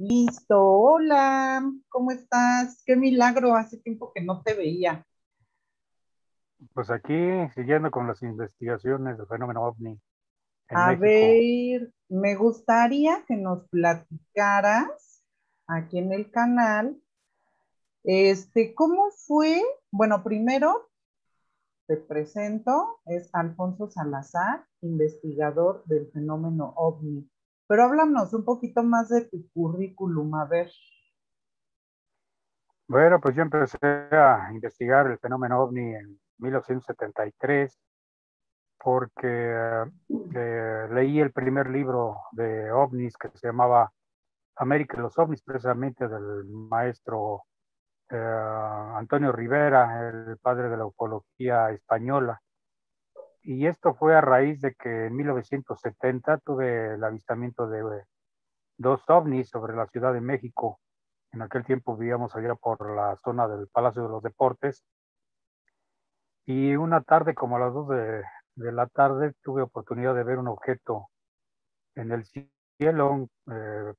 Listo, hola, ¿cómo estás? Qué milagro, hace tiempo que no te veía. Pues aquí, siguiendo con las investigaciones del fenómeno OVNI en A México. ver, me gustaría que nos platicaras aquí en el canal, ¿cómo fue? Bueno, primero te presento, es Alfonso Salazar, investigador del fenómeno OVNI. Pero háblanos un poquito más de tu currículum, a ver. Bueno, pues yo empecé a investigar el fenómeno OVNI en 1973 porque leí el primer libro de OVNIs que se llamaba América y los OVNIs, precisamente del maestro Antonio Rivera, el padre de la ufología española. Y esto fue a raíz de que en 1970 tuve el avistamiento de dos ovnis sobre la Ciudad de México. En aquel tiempo vivíamos allá por la zona del Palacio de los Deportes y una tarde como a las 2 de la tarde tuve oportunidad de ver un objeto en el cielo, un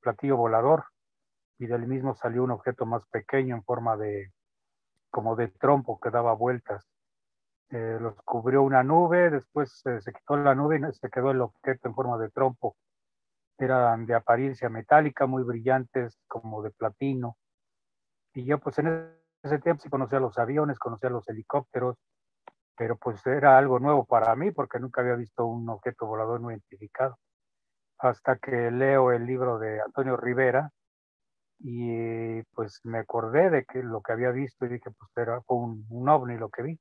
platillo volador, y del mismo salió un objeto más pequeño en forma de como de trompo que daba vueltas. Los cubrió una nube, después se quitó la nube y se quedó el objeto en forma de trompo. Eran de apariencia metálica, muy brillantes, como de platino. Y yo pues en ese tiempo sí conocía los aviones, conocía los helicópteros, pero pues era algo nuevo para mí porque nunca había visto un objeto volador no identificado. Hasta que leo el libro de Antonio Rivera y pues me acordé de que lo que había visto y dije pues fue un ovni lo que vi.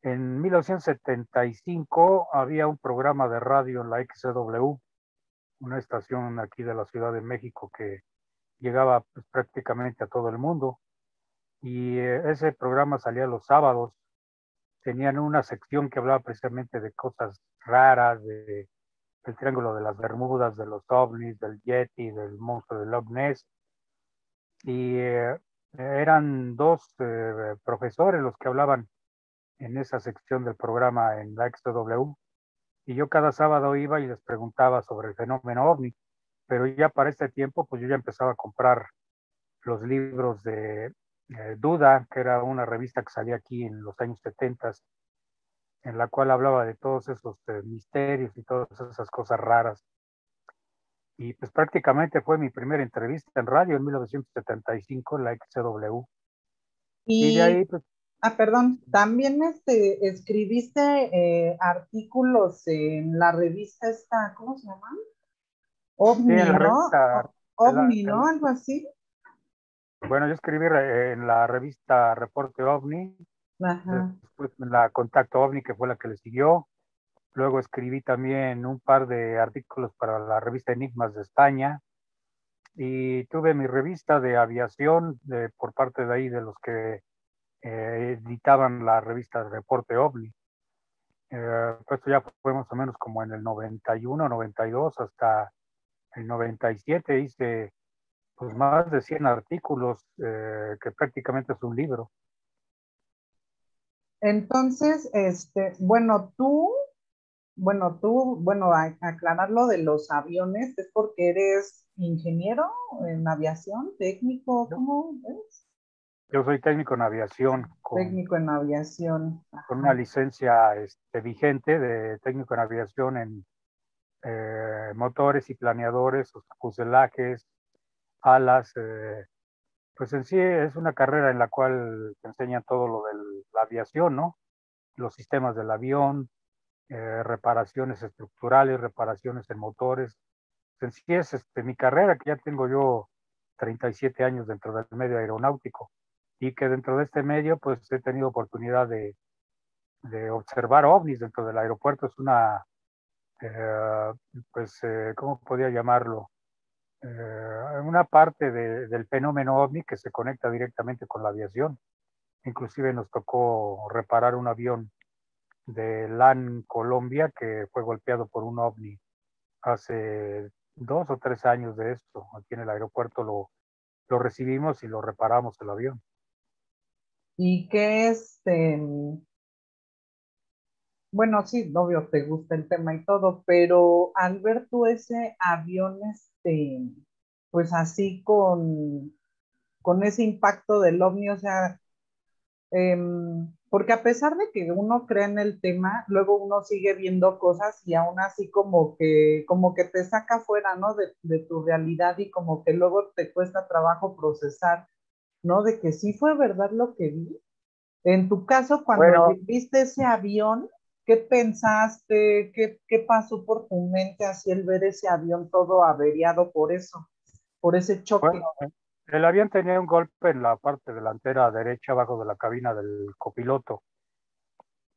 En 1975 había un programa de radio en la XCW, una estación aquí de la Ciudad de México que llegaba pues, prácticamente a todo el mundo. Y ese programa salía los sábados. Tenían una sección que hablaba precisamente de cosas raras, del Triángulo de las Bermudas, de los ovnis, del Yeti, del monstruo del Loch Ness. Y eran dos profesores los que hablaban en esa sección del programa en la XW. Y yo cada sábado iba y les preguntaba sobre el fenómeno ovni. Pero ya para este tiempo, pues yo ya empezaba a comprar los libros de Duda, que era una revista que salía aquí en los años 70, en la cual hablaba de todos esos misterios y todas esas cosas raras. Y pues prácticamente fue mi primera entrevista en radio en 1975 en la XCW. Y de Y ahí, pues, perdón, también escribiste artículos en la revista esta, ¿cómo se llama? sí, en OVNI, la ¿no? revista, OVNI, ¿no? Algo así. bueno, yo escribí en la revista Reporte OVNI, Ajá. después en la Contacto OVNI, que fue la que le siguió. Luego escribí también un par de artículos para la revista Enigmas de España y tuve mi revista de aviación por parte de ahí de los que editaban la revista Reporte OVNI. Pues esto ya fue más o menos como en el 91, 92 hasta el 97 hice pues más de 100 artículos que prácticamente es un libro. Entonces, bueno, aclarar lo de los aviones es porque eres ingeniero en aviación, técnico, Yo, ¿cómo es? yo soy técnico en aviación Técnico en aviación. con una Ajá. licencia vigente de técnico en aviación en motores y planeadores, fuselajes, alas. Pues en sí es una carrera en la cual te enseñan todo lo de la aviación, ¿no? Los sistemas del avión, reparaciones estructurales, reparaciones en motores. En sí es mi carrera, que ya tengo yo 37 años dentro del medio aeronáutico y que dentro de este medio pues he tenido oportunidad de observar ovnis dentro del aeropuerto. Es una, eh, ¿cómo podría llamarlo? Una parte del fenómeno ovni que se conecta directamente con la aviación. Inclusive nos tocó reparar un avión de LAN Colombia que fue golpeado por un ovni hace 2 o 3 años de esto. Aquí en el aeropuerto lo recibimos y lo reparamos el avión. ¿Y qué bueno, sí, obvio, te gusta el tema y todo, pero al ver tú ese avión, pues así con ese impacto del ovni, o sea, porque a pesar de que uno cree en el tema, luego uno sigue viendo cosas y aún así como que te saca fuera, ¿no? De tu realidad y como que luego te cuesta trabajo procesar, ¿no? De que sí fue verdad lo que vi. En tu caso, cuando Bueno, viste ese avión, ¿qué pensaste? ¿Qué pasó por tu mente así el ver ese avión todo averiado por eso, por ese bueno, choque? el avión tenía un golpe en la parte delantera derecha, abajo de la cabina del copiloto.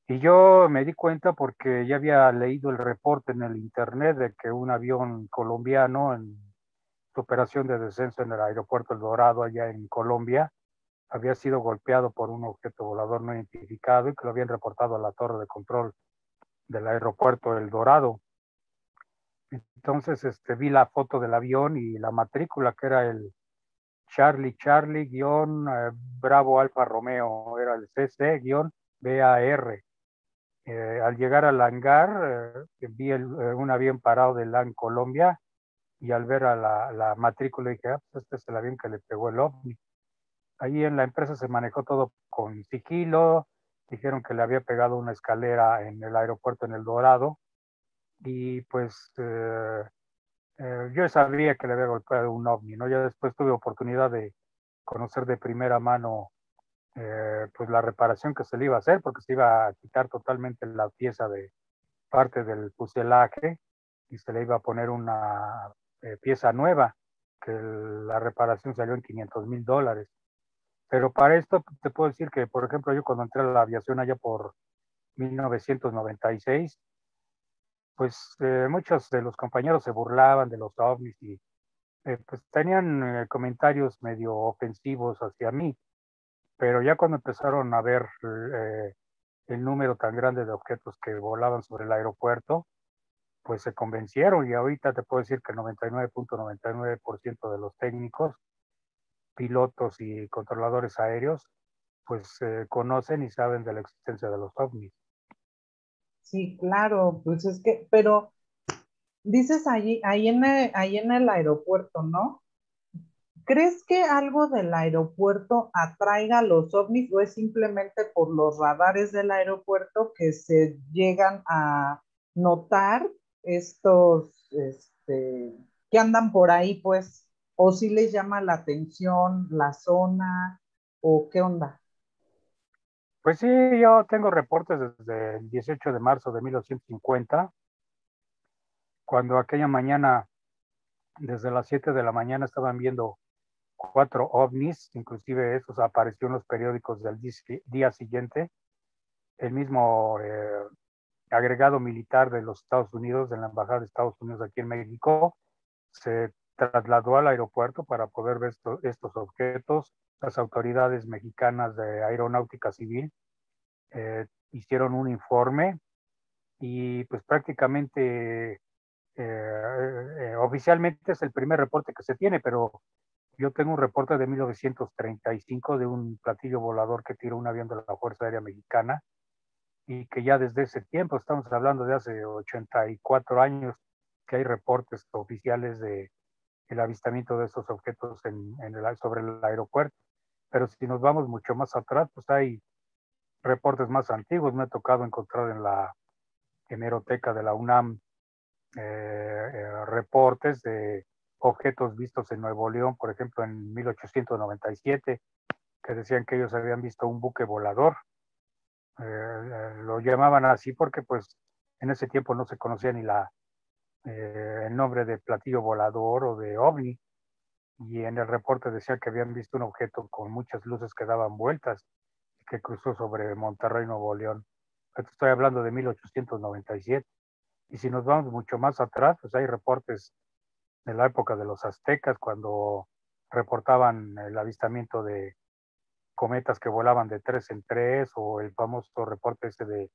Y yo me di cuenta porque ya había leído el reporte en el internet de que un avión colombiano en su operación de descenso en el aeropuerto El Dorado, allá en Colombia, había sido golpeado por un objeto volador no identificado y que lo habían reportado a la torre de control del aeropuerto El Dorado. Entonces vi la foto del avión y la matrícula, que era el Charlie Charlie guión Bravo Alfa Romeo, era el CC guión BAR. Al llegar al hangar, vi un avión parado de LAN Colombia y al ver a la matrícula dije, ah, pues este es el avión que le pegó el ovni. Ahí en la empresa se manejó todo con sigilo, dijeron que le había pegado una escalera en el aeropuerto en El Dorado y pues yo sabía que le había golpeado un ovni, ¿no? Ya después tuve oportunidad de conocer de primera mano pues la reparación que se le iba a hacer porque se iba a quitar totalmente la pieza de parte del fuselaje y se le iba a poner una pieza nueva, que la reparación salió en $500,000. Pero para esto te puedo decir que, por ejemplo, yo cuando entré a la aviación allá por 1996, pues muchos de los compañeros se burlaban de los ovnis y pues tenían comentarios medio ofensivos hacia mí, pero ya cuando empezaron a ver el número tan grande de objetos que volaban sobre el aeropuerto, pues se convencieron y ahorita te puedo decir que el 99.99% de los técnicos, pilotos y controladores aéreos, pues conocen y saben de la existencia de los ovnis. Sí, claro, pues es que, pero dices ahí en el aeropuerto, ¿no? ¿Crees que algo del aeropuerto atraiga a los ovnis o es simplemente por los radares del aeropuerto que se llegan a notar estos, que andan por ahí, pues, o si les llama la atención la zona o qué onda? Pues sí, yo tengo reportes desde el 18 de marzo de 1950, cuando aquella mañana, desde las 7 de la mañana, estaban viendo 4 ovnis, inclusive esos apareció en los periódicos del día siguiente. El mismo agregado militar de los Estados Unidos, de la Embajada de Estados Unidos aquí en México, se trasladó al aeropuerto para poder ver estos objetos. Las autoridades mexicanas de Aeronáutica Civil hicieron un informe y pues prácticamente oficialmente es el primer reporte que se tiene, pero yo tengo un reporte de 1935 de un platillo volador que tiró un avión de la Fuerza Aérea Mexicana y que ya desde ese tiempo, estamos hablando de hace 84 años, que hay reportes oficiales de el avistamiento de estos objetos sobre el aeropuerto. Pero si nos vamos mucho más atrás, pues hay reportes más antiguos. Me ha tocado encontrar en la hemeroteca de la UNAM reportes de objetos vistos en Nuevo León, por ejemplo, en 1897, que decían que ellos habían visto un buque volador. Lo llamaban así porque pues en ese tiempo no se conocía ni el nombre de platillo volador o de ovni, y en el reporte decía que habían visto un objeto con muchas luces que daban vueltas y que cruzó sobre Monterrey, Nuevo León. Estoy hablando de 1897. Y si nos vamos mucho más atrás, pues hay reportes de la época de los aztecas, cuando reportaban el avistamiento de cometas que volaban de 3 en 3, o el famoso reporte ese de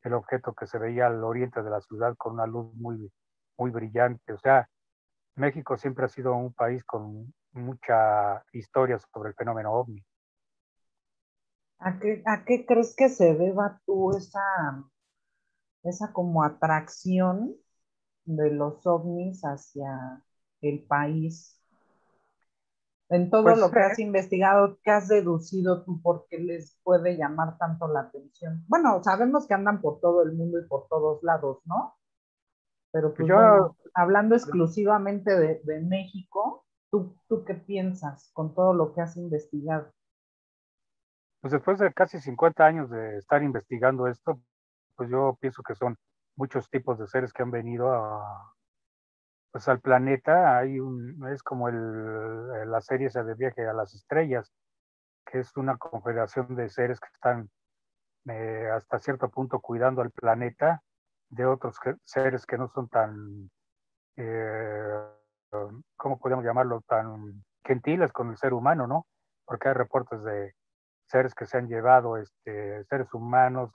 el objeto que se veía al oriente de la ciudad con una luz muy, muy brillante. O sea, México siempre ha sido un país con mucha historia sobre el fenómeno ovni. A qué crees que se deba tú esa como atracción de los ovnis hacia el país? En todo Pues lo que has investigado, ¿qué has deducido tú por qué les puede llamar tanto la atención? Bueno, sabemos que andan por todo el mundo y por todos lados, ¿no? Pero pues yo, bueno, hablando exclusivamente de México, ¿tú qué piensas con todo lo que has investigado? pues después de casi 50 años de estar investigando esto, pues yo pienso que son muchos tipos de seres que han venido pues al planeta. Es como la serie esa de Viaje a las Estrellas, que es una confederación de seres que están hasta cierto punto cuidando al planeta de otros seres que no son tan, eh, ¿cómo podemos llamarlo? Tan gentiles con el ser humano, ¿no? Porque hay reportes de seres que se han llevado, seres humanos,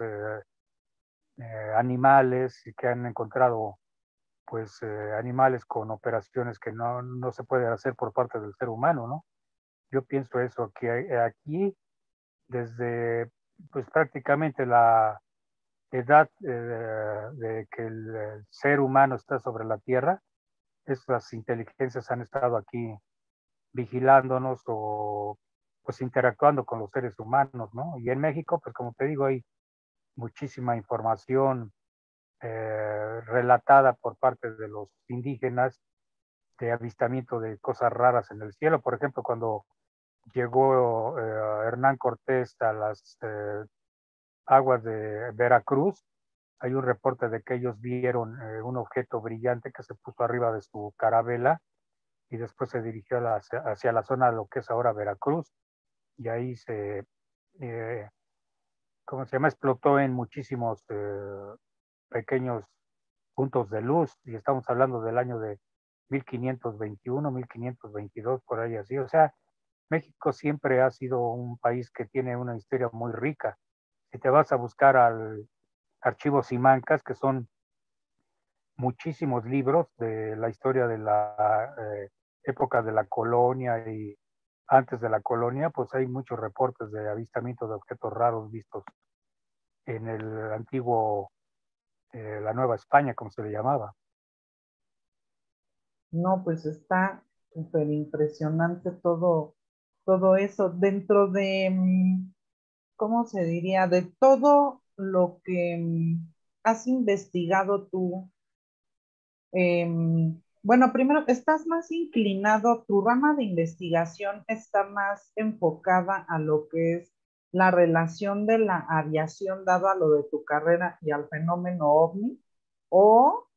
animales, y que han encontrado pues animales con operaciones que no se pueden hacer por parte del ser humano, ¿no? Yo pienso eso, que aquí desde pues prácticamente la edad de que el ser humano está sobre la Tierra, estas inteligencias han estado aquí vigilándonos o pues interactuando con los seres humanos, ¿no? Y en México, pues como te digo, hay muchísima información relatada por parte de los indígenas de avistamiento de cosas raras en el cielo. Por ejemplo, cuando llegó Hernán Cortés a las aguas de Veracruz, hay un reporte de que ellos vieron un objeto brillante que se puso arriba de su carabela y después se dirigió hacia la zona de lo que es ahora Veracruz y ahí eh, ¿cómo se llama? Explotó en muchísimos pequeños puntos de luz y estamos hablando del año de 1521, 1522, por ahí así. O sea, México siempre ha sido un país que tiene una historia muy rica. Si te vas a buscar al archivo Simancas, que son muchísimos libros de la historia de la época de la colonia y antes de la colonia, pues hay muchos reportes de avistamiento de objetos raros vistos en el antiguo, la Nueva España, como se le llamaba. No, pues está súper impresionante todo eso. Dentro de, ¿cómo se diría? De todo lo que has investigado tú. Bueno, primero, estás más inclinado, tu rama de investigación está más enfocada a lo que es la relación de la aviación dado a lo de tu carrera y al fenómeno ovni, o,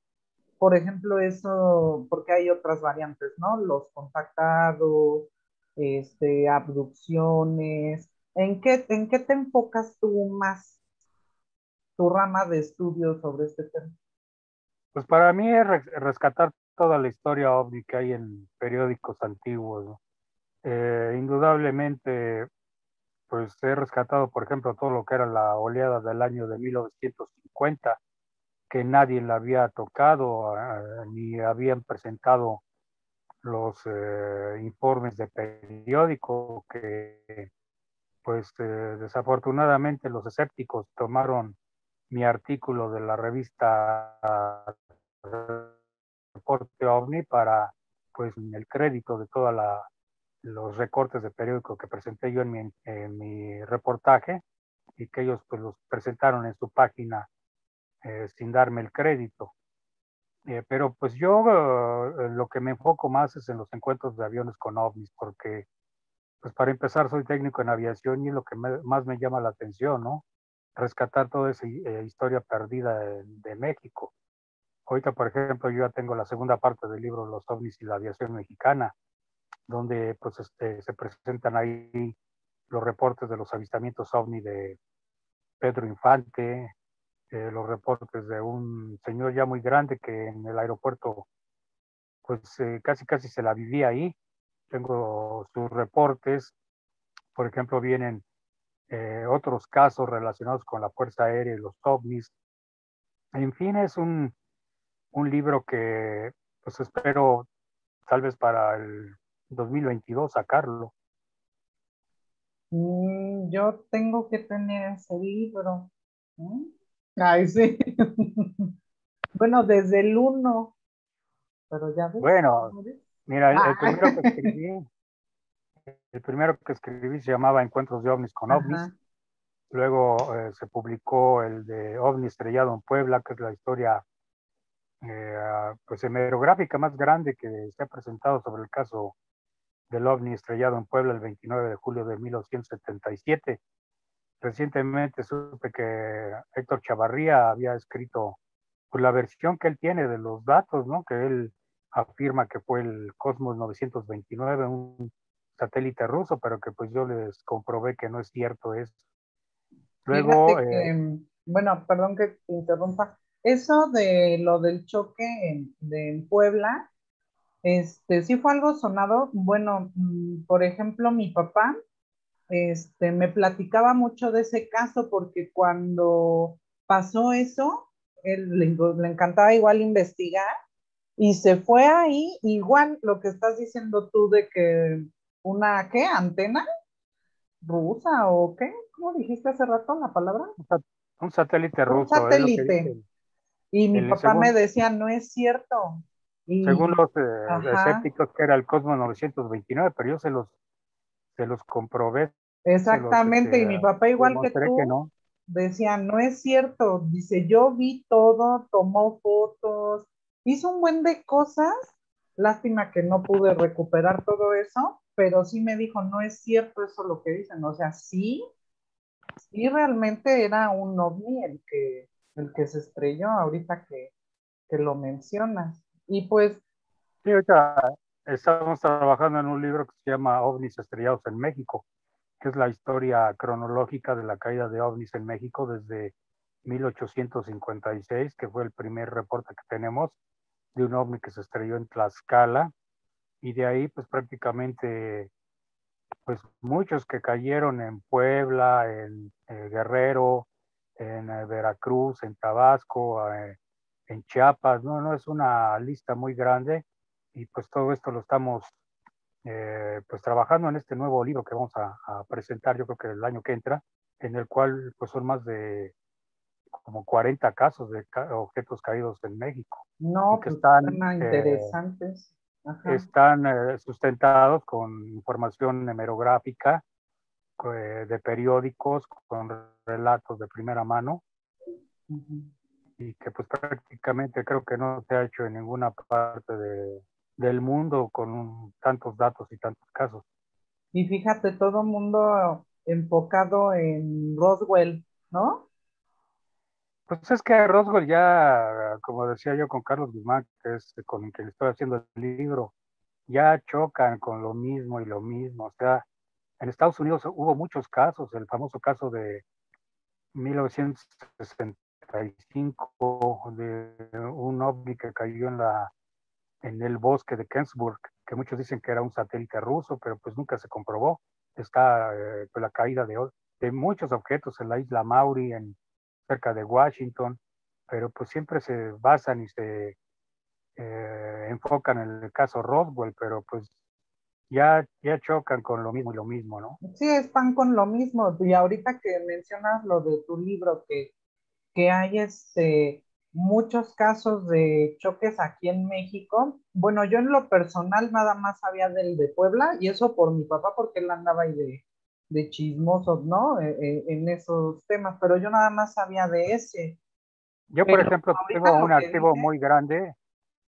por ejemplo, eso, porque hay otras variantes, ¿no? Los contactados, abducciones. ¿En qué te enfocas tú más, tu rama de estudio sobre este tema? Pues para mí es rescatar toda la historia ovni que hay en periódicos antiguos, ¿no? Indudablemente, pues he rescatado, por ejemplo, todo lo que era la oleada del año de 1950, que nadie la había tocado, ni habían presentado los informes de periódico, que pues desafortunadamente los escépticos tomaron mi artículo de la revista Reporte OVNI para pues el crédito de todos los recortes de periódico que presenté yo en mi reportaje y que ellos pues los presentaron en su página sin darme el crédito. Pero pues yo lo que me enfoco más es en los encuentros de aviones con ovnis, porque pues para empezar soy técnico en aviación y es lo que más me llama la atención, ¿no? Rescatar toda esa historia perdida de México. Ahorita, por ejemplo, yo ya tengo la segunda parte del libro Los ovnis y la aviación mexicana, donde pues se presentan ahí los reportes de los avistamientos ovni de Pedro Infante, los reportes de un señor ya muy grande que en el aeropuerto pues casi casi se la vivía ahí. Tengo sus reportes, por ejemplo, vienen otros casos relacionados con la Fuerza Aérea y los ovnis. En fin, es un libro que pues espero tal vez para el 2022 sacarlo. Yo tengo que tener ese libro. ¿Mm? Ay, sí. Bueno, desde el uno, pero ya ves, Bueno, ¿cómo ves? mira, el Ah. primero que escribí, El primero que escribí se llamaba Encuentros de ovnis con ovnis. Ajá. Luego se publicó el de OVNI estrellado en Puebla, que es la historia pues hemerográfica más grande que se ha presentado sobre el caso del OVNI estrellado en Puebla el 29 de julio de 1977. Recientemente supe que Héctor Chavarría había escrito pues, la versión que él tiene de los datos, ¿no? Que él afirma que fue el Cosmos 929, un satélite ruso, pero que pues yo les comprobé que no es cierto eso. Luego, Fíjate que, bueno, perdón que te interrumpa. Eso de lo del choque en Puebla, sí fue algo sonado. Bueno, por ejemplo, mi papá, me platicaba mucho de ese caso porque cuando pasó eso, él le encantaba igual investigar y se fue ahí, igual lo que estás diciendo tú de que una, ¿qué? ¿Antena rusa o qué? ¿Cómo dijiste hace rato la palabra? un satélite Un ruso, es lo que dice. satélite. Y mi papá me decía, no es cierto. Según Y, los ajá, escépticos, que era el Cosmos 929, pero yo se los comprobé, se los exactamente. Y mi papá, igual que demostré que tú, no. decía, no es cierto. Dice, yo vi todo, tomó fotos, hizo un buen de cosas. Lástima que no pude recuperar todo eso, pero sí me dijo, no es cierto eso lo que dicen. O sea, sí, sí realmente era un ovni el que se estrelló ahorita que lo mencionas. Y pues, Sí, ahorita estamos trabajando en un libro que se llama OVNIs estrellados en México, que es la historia cronológica de la caída de ovnis en México desde 1856, que fue el primer reporte que tenemos de un ovni que se estrelló en Tlaxcala, y de ahí pues prácticamente pues muchos que cayeron en Puebla, en Guerrero, en Veracruz, en Tabasco, en Chiapas, no, no es una lista muy grande y pues todo esto lo estamos pues trabajando en este nuevo libro que vamos a presentar, yo creo que el año que entra, en el cual pues son más de como 40 casos de objetos caídos en México y no, que pues están, suena interesantes. Ajá. están sustentados con información hemerográfica de periódicos, con relatos de primera mano Ujú. y que pues prácticamente creo que no se ha hecho en ninguna parte del mundo con tantos datos y tantos casos. Y fíjate, todo mundo enfocado en Roswell, ¿no? Pues es que Roswell ya, como decía yo con Carlos Guzmán, que es con el que le estoy haciendo el libro, ya chocan con lo mismo y lo mismo. O sea, en Estados Unidos hubo muchos casos, el famoso caso de 1965 de un ovni que cayó en el bosque de Kensburg, que muchos dicen que era un satélite ruso, pero pues nunca se comprobó. Está pues, la caída de muchos objetos en la isla Mauri, cerca de Washington, pero pues siempre se basan y se enfocan en el caso Roswell, pero pues ya chocan con lo mismo y lo mismo, ¿no? Sí, es pan con lo mismo. Y ahorita que mencionas lo de tu libro, que hay muchos casos de choques aquí en México. Bueno, yo en lo personal nada más sabía del de Puebla, y eso por mi papá, porque él andaba ahí de chismosos, ¿no? En esos temas, pero yo nada más sabía de ese. Yo, por Pero ejemplo, ahorita tengo un lo que archivo dices, muy grande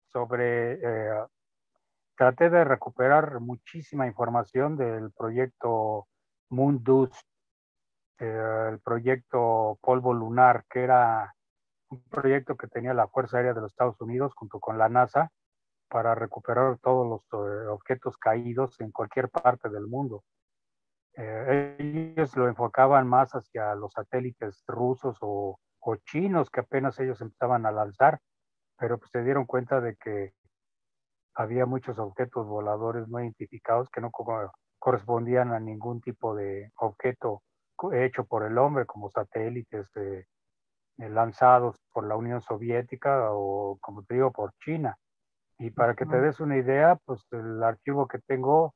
sobre, traté de recuperar muchísima información del proyecto Moon Dust, el proyecto Polvo Lunar, que era un proyecto que tenía la Fuerza Aérea de los Estados Unidos junto con la NASA para recuperar todos los objetos caídos en cualquier parte del mundo. Ellos lo enfocaban más hacia los satélites rusos o chinos que apenas ellos empezaban a lanzar, pero pues se dieron cuenta de que había muchos objetos voladores no identificados que no correspondían a ningún tipo de objeto hecho por el hombre, como satélites lanzados por la Unión Soviética o, como te digo, por China. Y para que te no, des una idea, pues el archivo que tengo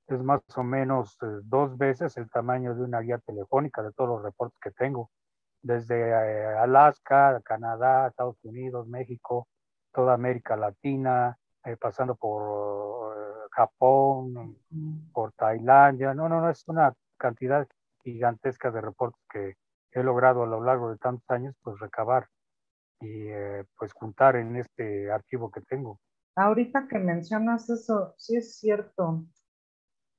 es más o menos 2 veces el tamaño de una guía telefónica de todos los reportes que tengo, desde Alaska, Canadá, Estados Unidos, México, toda América Latina, pasando por Japón, por Tailandia. No, es una cantidad gigantesca de reportes que he logrado a lo largo de tantos años, pues recabar y pues juntar en este archivo que tengo. Ahorita que mencionas eso, sí es cierto.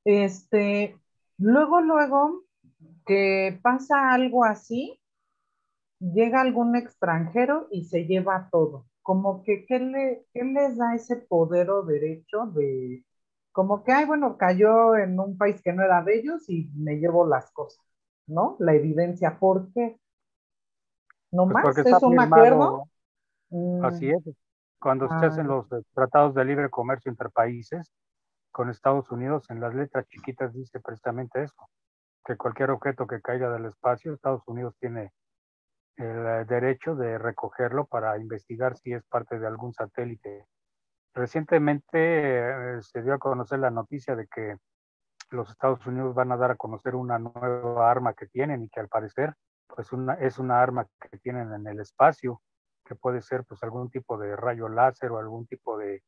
Este, luego que pasa algo así, llega algún extranjero y se lleva todo. Como que, ¿qué les da ese poder o derecho de, como que, ay, bueno, cayó en un país que no era de ellos y me llevo las cosas, ¿no? La evidencia, ¿por qué? ¿No Pues porque más? está ¿Es un acuerdo? firmado, así Mm, es. Cuando se ah, hacen los tratados de libre comercio entre países, con Estados Unidos, en las letras chiquitas dice precisamente eso, que cualquier objeto que caiga del espacio, Estados Unidos tiene el derecho de recogerlo para investigar si es parte de algún satélite. Recientemente se dio a conocer la noticia de que los Estados Unidos van a dar a conocer una nueva arma que tienen y que al parecer pues es una arma que tienen en el espacio, que puede ser pues algún tipo de rayo láser o algún tipo de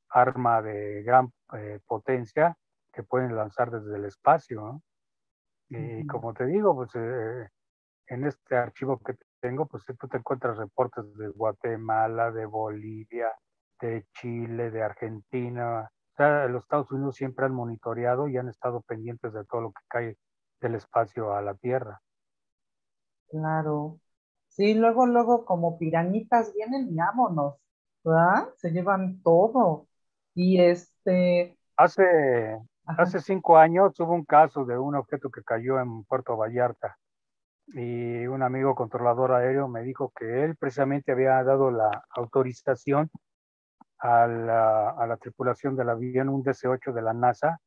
arma de gran potencia que pueden lanzar desde el espacio, ¿no? Y ujú. como te digo, pues en este archivo que tengo, pues tú te encuentras reportes de Guatemala, de Bolivia, de Chile, de Argentina. O sea, los Estados Unidos siempre han monitoreado y han estado pendientes de todo lo que cae del espacio a la Tierra. Claro. Sí, luego, como piranitas vienen y vámonos, ¿verdad? Se llevan todo. Y Hace, ajá, hace 5 años hubo un caso de un objeto que cayó en Puerto Vallarta y un amigo controlador aéreo me dijo que él precisamente había dado la autorización a la tripulación del avión, un DC-8 de la NASA,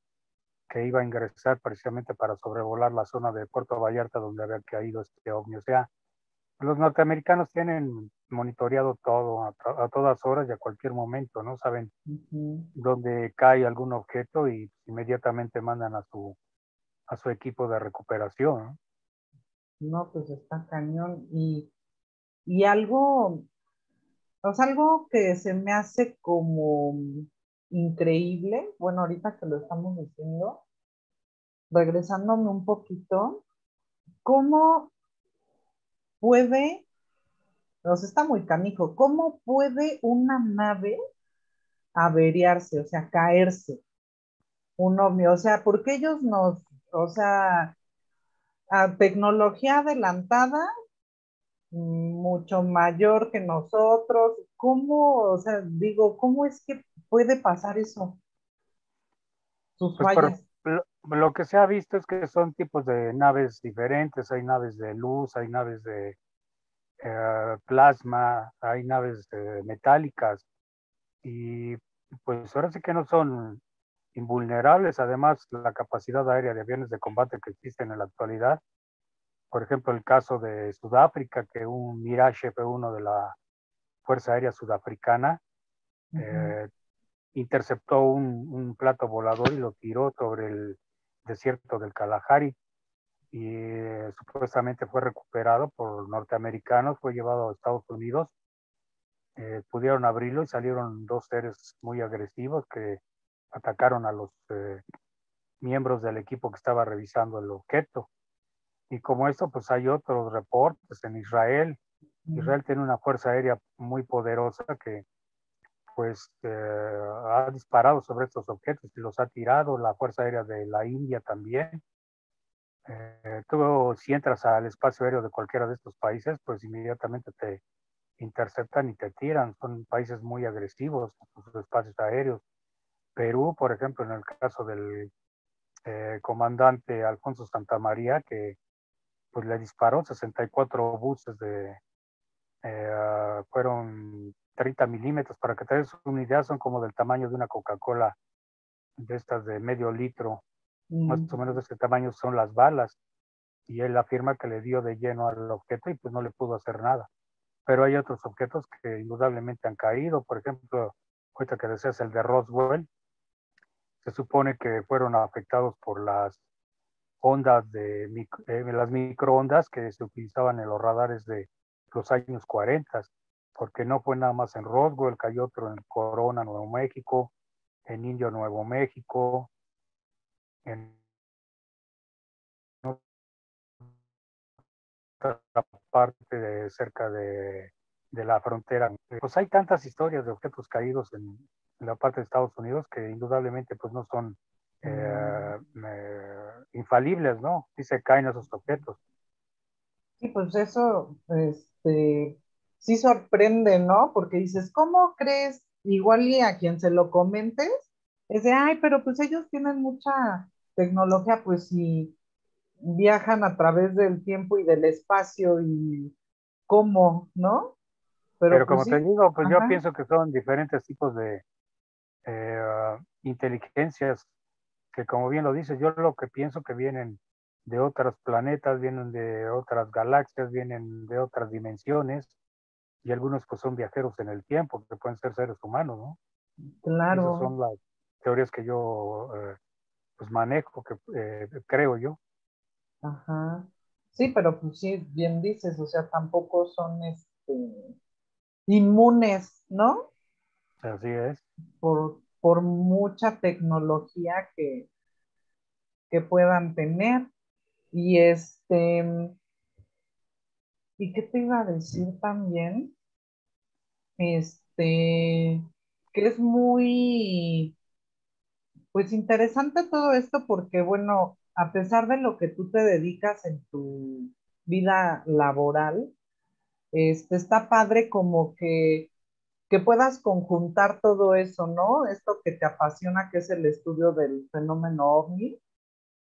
que iba a ingresar precisamente para sobrevolar la zona de Puerto Vallarta donde había caído este ovni. O sea, los norteamericanos tienen monitoreado todo a todas horas y a cualquier momento, ¿no? Saben ujú. dónde cae algún objeto y inmediatamente mandan a su equipo de recuperación, ¿no? No, pues está cañón. Y algo, o sea, algo que se me hace como increíble, bueno, ahorita que lo estamos diciendo, regresándome un poquito, ¿cómo puede, o sea, está muy canijo, cómo puede una nave averiarse, o sea, caerse, un ovni? O sea, porque ellos nos, o sea, a tecnología adelantada, mucho mayor que nosotros, ¿cómo, o sea, digo, cómo es que puede pasar eso? Sus Pues por fallas. lo que se ha visto es que son tipos de naves diferentes, hay naves de luz, hay naves de plasma, hay naves metálicas y pues ahora sí que no son invulnerables. Además, la capacidad aérea de aviones de combate que existen en la actualidad, por ejemplo, el caso de Sudáfrica, que un Mirage F-1 de la Fuerza Aérea Sudafricana Ujú, eh, interceptó un plato volador y lo tiró sobre el desierto del Kalahari y supuestamente fue recuperado por norteamericanos, fue llevado a Estados Unidos. Pudieron abrirlo y salieron dos seres muy agresivos que atacaron a los miembros del equipo que estaba revisando el objeto. Y como esto, pues hay otros reportes en Israel. ujú. Israel tiene una fuerza aérea muy poderosa que pues ha disparado sobre estos objetos y los ha tirado. La fuerza aérea de la India también. Tú si entras al espacio aéreo de cualquiera de estos países, pues inmediatamente te interceptan y te tiran. Son países muy agresivos en sus espacios aéreos. Perú, por ejemplo, en el caso del comandante Alfonso Santamaría, que pues le disparó 64 buses fueron 30 milímetros, para que te des una idea, son como del tamaño de una Coca-Cola, de estas de medio litro, más o menos de ese tamaño son las balas, y él afirma que le dio de lleno al objeto y pues no le pudo hacer nada. Pero hay otros objetos que indudablemente han caído, por ejemplo, ahorita que decías el de Roswell, se supone que fueron afectados por las ondas las microondas que se utilizaban en los radares de los años 40, porque no fue nada más en Roswell, cayó otro en Corona, Nuevo México, en Indio, Nuevo México, en otra parte cerca de la frontera. Pues hay tantas historias de objetos caídos en la parte de Estados Unidos que indudablemente pues no son infalibles, ¿no? Sí se caen esos objetos. Sí, pues eso, sí sorprende, ¿no? Porque dices, ¿cómo crees? Igual y a quien se lo comentes, es de, ay, pero pues ellos tienen mucha tecnología, pues si viajan a través del tiempo y del espacio y cómo, ¿no? Pero Pero pues como te sí, digo, pues yo ajá, pienso que son diferentes tipos de inteligencias que, como bien lo dices, yo lo que pienso que vienen de otros planetas, vienen de otras galaxias, vienen de otras dimensiones, y algunos pues son viajeros en el tiempo, que pueden ser seres humanos, ¿no? Esas claro, son las teorías que yo pues manejo, que creo yo. ajá. Sí, pero pues sí, bien dices, o sea, tampoco son inmunes, ¿no? Así es. Por mucha tecnología que puedan tener. Y ¿y qué te iba a decir también? Que es muy, pues interesante todo esto porque, bueno, a pesar de lo que tú te dedicas en tu vida laboral, está padre como que puedas conjuntar todo eso, ¿no? Esto que te apasiona, que es el estudio del fenómeno OVNI,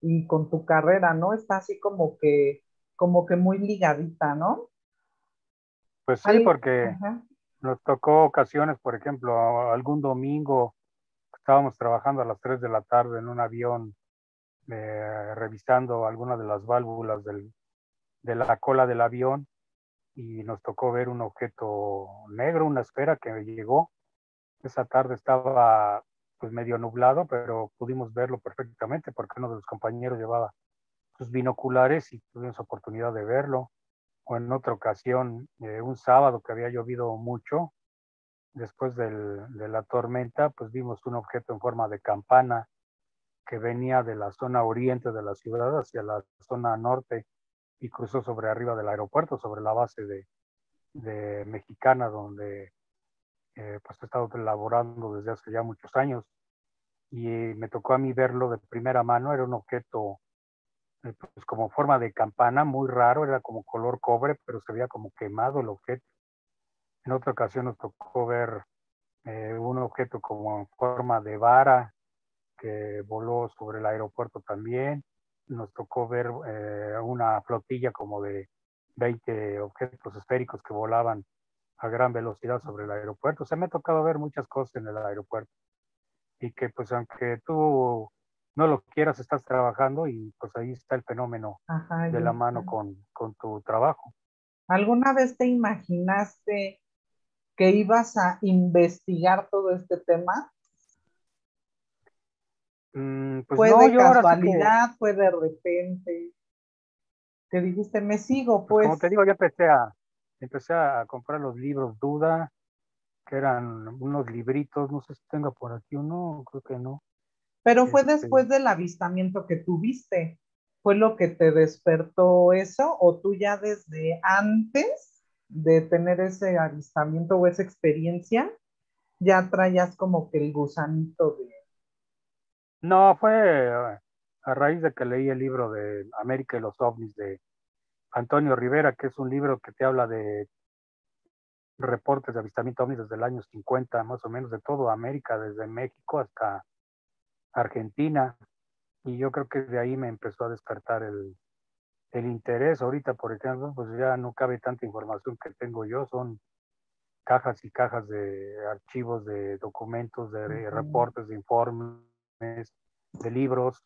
y con tu carrera, ¿no? Está así como que muy ligadita, ¿no? Pues sí, Al, porque ajá, nos tocó ocasiones, por ejemplo, algún domingo estábamos trabajando a las 3 de la tarde en un avión revisando algunas de las válvulas de la cola del avión y nos tocó ver un objeto negro, una esfera que llegó. Esa tarde estaba pues medio nublado, pero pudimos verlo perfectamente porque uno de los compañeros llevaba sus binoculares y tuvimos oportunidad de verlo. O en otra ocasión, un sábado que había llovido mucho, después de la tormenta, pues vimos un objeto en forma de campana que venía de la zona oriente de la ciudad hacia la zona norte y cruzó sobre arriba del aeropuerto, sobre la base de Mexicana, donde pues he estado laborando desde hace ya muchos años. Y me tocó a mí verlo de primera mano, era un objeto pues como forma de campana, muy raro, era como color cobre, pero se veía como quemado el objeto. En otra ocasión nos tocó ver un objeto como en forma de vara que voló sobre el aeropuerto también. Nos tocó ver una flotilla como de 20 objetos esféricos que volaban a gran velocidad sobre el aeropuerto. Se me ha tocado ver muchas cosas en el aeropuerto y que pues aunque tú no lo quieras, estás trabajando y pues ahí está el fenómeno ajá, de ya la mano está. con tu trabajo. ¿Alguna vez te imaginaste que ibas a investigar todo este tema? Pues ¿Fue no, de yo ahora sí que, casualidad? ¿Fue de repente? Que dijiste, me sigo, pues como te pues. digo, yo empecé a comprar los libros Duda, que eran unos libritos, no sé si tengo por aquí uno, creo que no. Pero fue Este, después del avistamiento que tuviste. ¿Fue lo que te despertó eso? ¿O tú ya desde antes de tener ese avistamiento o esa experiencia, ya traías como que el gusanito de... no, fue a raíz de que leí el libro de América y los ovnis de Antonio Rivera, que es un libro que te habla de reportes de avistamiento ovni desde el año 50, más o menos, de toda América, desde México hasta Argentina. Y yo creo que de ahí me empezó a despertar el interés. Ahorita, por ejemplo, pues ya no cabe tanta información que tengo yo, son cajas y cajas de archivos, de documentos, de Ujú. reportes, de informes, de libros.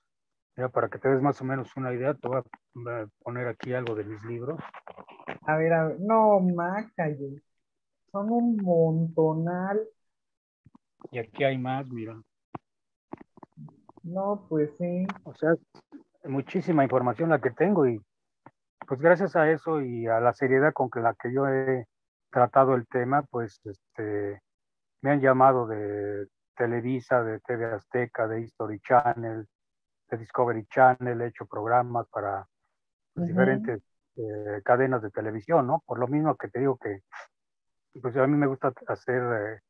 Ya para que te des más o menos una idea, te voy a poner aquí algo de mis libros. A ver, no, Macayo, son un montonal. Y aquí hay más, mira. No, pues sí. O sea, muchísima información la que tengo y pues gracias a eso y a la seriedad con la que yo he tratado el tema, pues me han llamado Televisa, de TV Azteca, de History Channel, de Discovery Channel, he hecho programas para pues, diferentes cadenas de televisión, ¿no? Por lo mismo que te digo que pues a mí me gusta hacer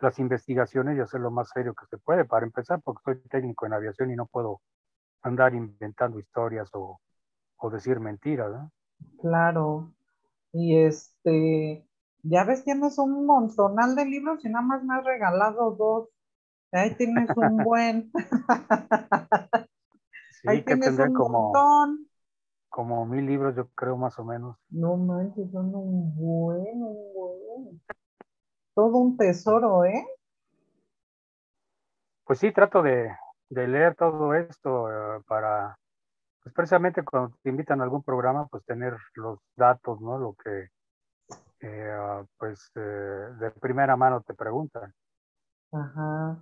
las investigaciones y hacer lo más serio que se puede, para empezar, porque soy técnico en aviación y no puedo andar inventando historias o decir mentiras, ¿no? Claro. Y ya ves, tienes un montonal de libros y nada más me has regalado dos. Ahí tienes un buen, ahí Sí, que tienes tendré un montón. como 1000 libros, yo creo, más o menos. No manches, son un buen. Todo un tesoro, ¿eh? Pues sí, trato de leer todo esto para, pues precisamente cuando te invitan a algún programa, pues tener los datos, ¿no? Lo que, pues, de primera mano te preguntan. Ajá.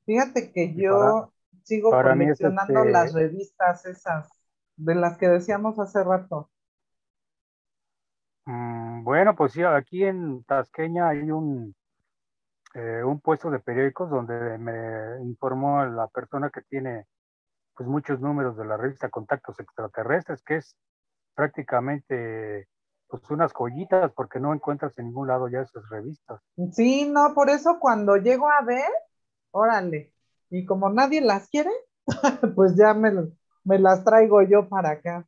Fíjate que Y para, yo sigo para mí es coleccionando las revistas esas de las que decíamos hace rato. bueno, pues sí, aquí en Tasqueña hay un puesto de periódicos donde me informó la persona que tiene pues muchos números de la revista Contactos Extraterrestres, que es prácticamente pues unas joyitas porque no encuentras en ningún lado ya esas revistas. Sí, no, por eso cuando llego a ver, órale. Y como nadie las quiere, pues ya me las traigo yo para acá.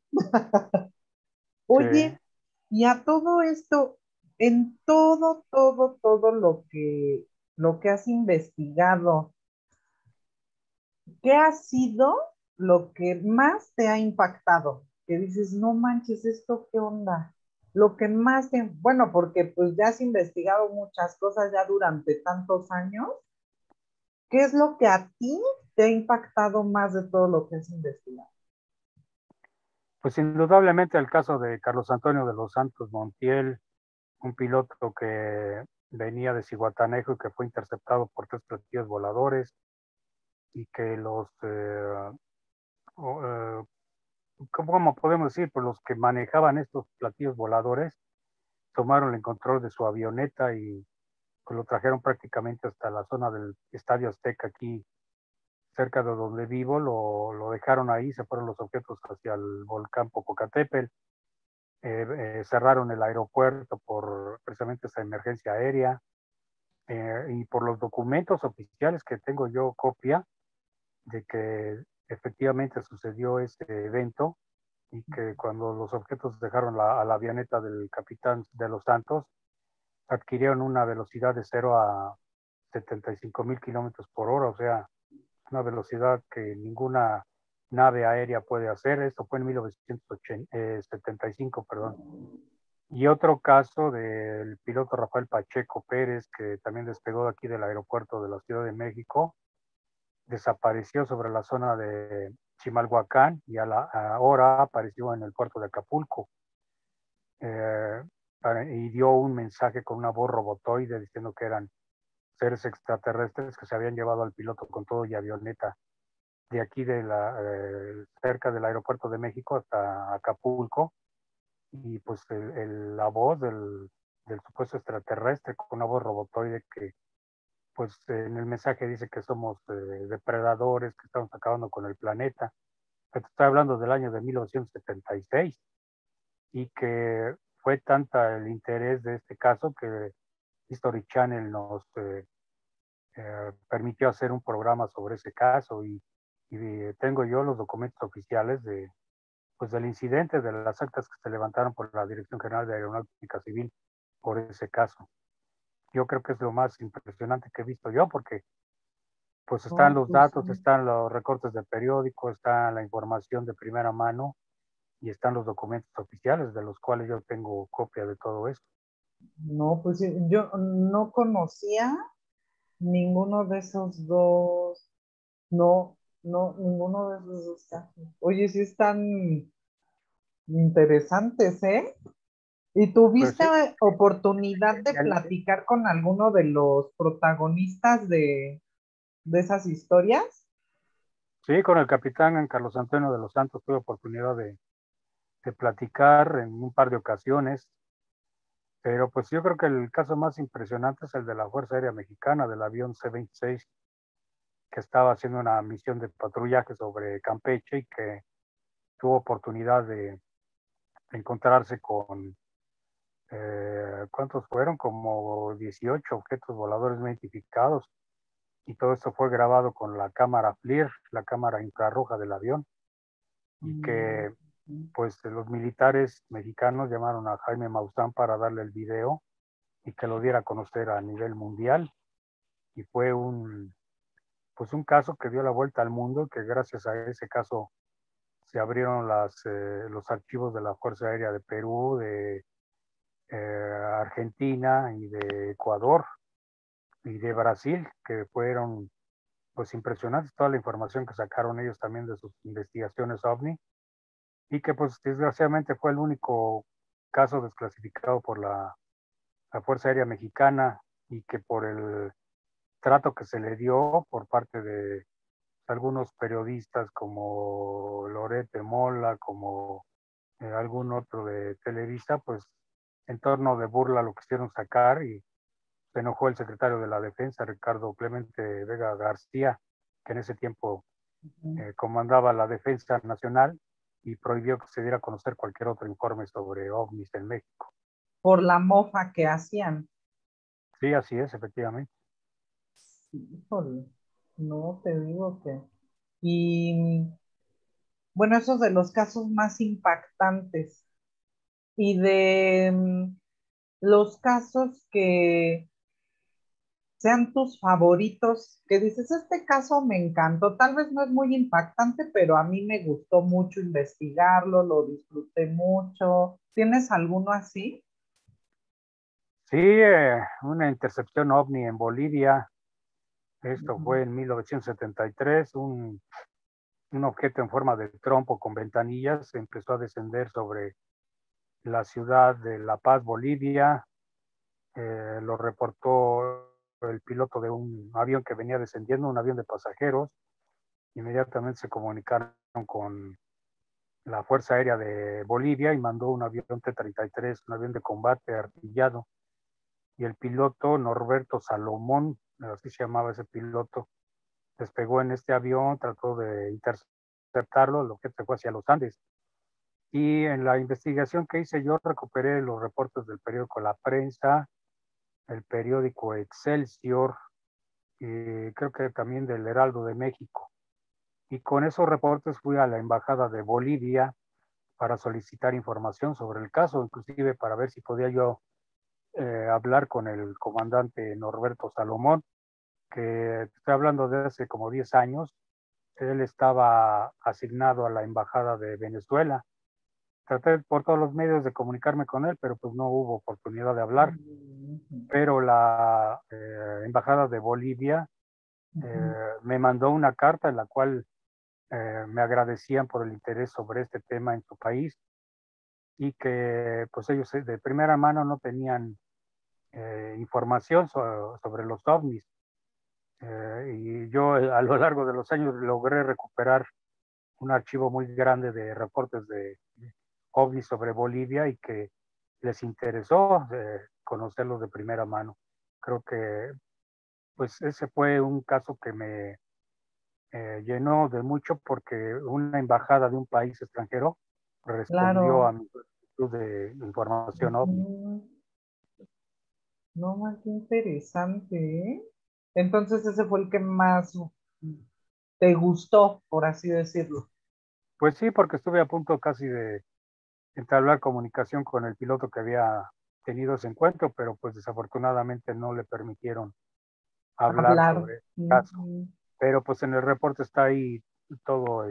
Sí, Oye, y a todo esto, en todo lo que has investigado, ¿qué ha sido lo que más te ha impactado? Que dices, no manches, ¿esto qué onda? Lo que más te, bueno, porque pues ya has investigado muchas cosas ya durante tantos años. ¿Qué es lo que a ti te ha impactado más de todo lo que has investigado? pues indudablemente el caso de Carlos Antonio de los Santos Montiel, un piloto que venía de Zihuatanejo y que fue interceptado por 3 platillos voladores y que ¿cómo podemos decir? Pues los que manejaban estos platillos voladores tomaron el control de su avioneta y pues lo trajeron prácticamente hasta la zona del Estadio Azteca aquí cerca de donde vivo, lo dejaron ahí, se fueron los objetos hacia el volcán Popocatépetl, cerraron el aeropuerto por precisamente esa emergencia aérea, y por los documentos oficiales que tengo yo copia de que efectivamente sucedió ese evento y que cuando los objetos dejaron a la avioneta del capitán de los Santos, adquirieron una velocidad de 0 a 75,000 kilómetros por hora, o sea, una velocidad que ninguna nave aérea puede hacer. Esto fue en 1975, perdón. Y otro caso del piloto Rafael Pacheco Pérez, que también despegó de aquí del aeropuerto de la Ciudad de México, desapareció sobre la zona de Chimalhuacán y ahora apareció en el puerto de Acapulco. Eh, y dio un mensaje con una voz robotoide diciendo que eran seres extraterrestres que se habían llevado al piloto con todo y avioneta de aquí cerca del aeropuerto de México hasta Acapulco, y pues la voz del supuesto extraterrestre con una voz robotoide que pues en el mensaje dice que somos depredadores, que estamos acabando con el planeta. Estoy hablando del año de 1976 y que fue tanta el interés de este caso que History Channel nos permitió hacer un programa sobre ese caso y tengo yo los documentos oficiales pues del incidente, de las actas que se levantaron por la Dirección General de Aeronáutica Civil por ese caso. Yo creo que es lo más impresionante que he visto yo, porque pues están No, los pues datos, sí. están los recortes de periódico, está la información de primera mano y están los documentos oficiales de los cuales yo tengo copia de todo esto. No, pues sí, yo no conocía ninguno de esos dos. No, no, ninguno de esos dos casos. Oye, sí están interesantes, ¿eh? ¿Y Pues tuviste sí, oportunidad de platicar con alguno de los protagonistas de esas historias? sí, con el capitán Carlos Antonio de los Santos tuve oportunidad de platicar en un par de ocasiones, pero pues yo creo que el caso más impresionante es el de la Fuerza Aérea Mexicana, del avión C-26 que estaba haciendo una misión de patrullaje sobre Campeche y que tuvo oportunidad de encontrarse con, ¿cuántos fueron? Como 18 objetos voladores no identificados. Y todo esto fue grabado con la cámara FLIR, la cámara infrarroja del avión, y que pues los militares mexicanos llamaron a Jaime Maussan para darle el video y que lo diera a conocer a nivel mundial. Y fue pues un caso que dio la vuelta al mundo, que gracias a ese caso se abrieron los archivos de la Fuerza Aérea de Perú, de Argentina y de Ecuador y de Brasil, que fueron pues impresionantes toda la información que sacaron ellos también de sus investigaciones OVNI, y que pues desgraciadamente fue el único caso desclasificado por la Fuerza Aérea Mexicana, y que por el trato que se le dio por parte de algunos periodistas como Loret de Mola, como algún otro de Televisa, pues en torno de burla lo quisieron sacar, y se enojó el secretario de la Defensa, Ricardo Clemente Vega García, que en ese tiempo comandaba la Defensa Nacional, y prohibió que se diera a conocer cualquier otro informe sobre ovnis en México. Por la mofa que hacían. Sí, así es, efectivamente. Híjole, no te digo que. Y bueno, esos de los casos más impactantes. Y de los casos que sean tus favoritos, que dices, este caso me encantó, tal vez no es muy impactante, pero a mí me gustó mucho investigarlo, lo disfruté mucho. ¿Tienes alguno así? Sí, una intercepción ovni en Bolivia. Esto Ujú. fue en 1973. Un objeto en forma de trompo con ventanillas empezó a descender sobre la ciudad de La Paz, Bolivia. Lo reportó el piloto de un avión que venía descendiendo, un avión de pasajeros. Inmediatamente se comunicaron con la Fuerza Aérea de Bolivia y mandó un avión T-33, un avión de combate artillado. Y el piloto Norberto Salomón, así se llamaba ese piloto, despegó en este avión, trató de interceptarlo, el objeto se fue hacia los Andes. Y en la investigación que hice yo recuperé los reportes del periódico La Prensa, el periódico Excelsior, y creo que también del Heraldo de México. Y con esos reportes fui a la Embajada de Bolivia para solicitar información sobre el caso, inclusive para ver si podía yo hablar con el comandante Norberto Salomón, que estoy hablando de hace como 10 años. Él estaba asignado a la Embajada de Venezuela. Traté por todos los medios de comunicarme con él, pero pues no hubo oportunidad de hablar. Pero la Embajada de Bolivia me mandó una carta en la cual me agradecían por el interés sobre este tema en su país, y que pues ellos de primera mano no tenían información sobre los ovnis. Y yo a lo largo de los años logré recuperar un archivo muy grande de reportes de ovnis sobre Bolivia, y que les interesó conocerlos de primera mano. Creo que pues ese fue un caso que me llenó de mucho, porque una embajada de un país extranjero respondió a Claro. mi solicitud de información ovni. Ujú. No, más que interesante, ¿eh? Entonces ese fue el que más te gustó, por así decirlo. Pues sí, porque estuve a punto casi de entablar comunicación con el piloto que había tenido ese encuentro, pero pues desafortunadamente no le permitieron hablar Hablar. sobre el caso. Ujú. Pero pues en el reporte está ahí todo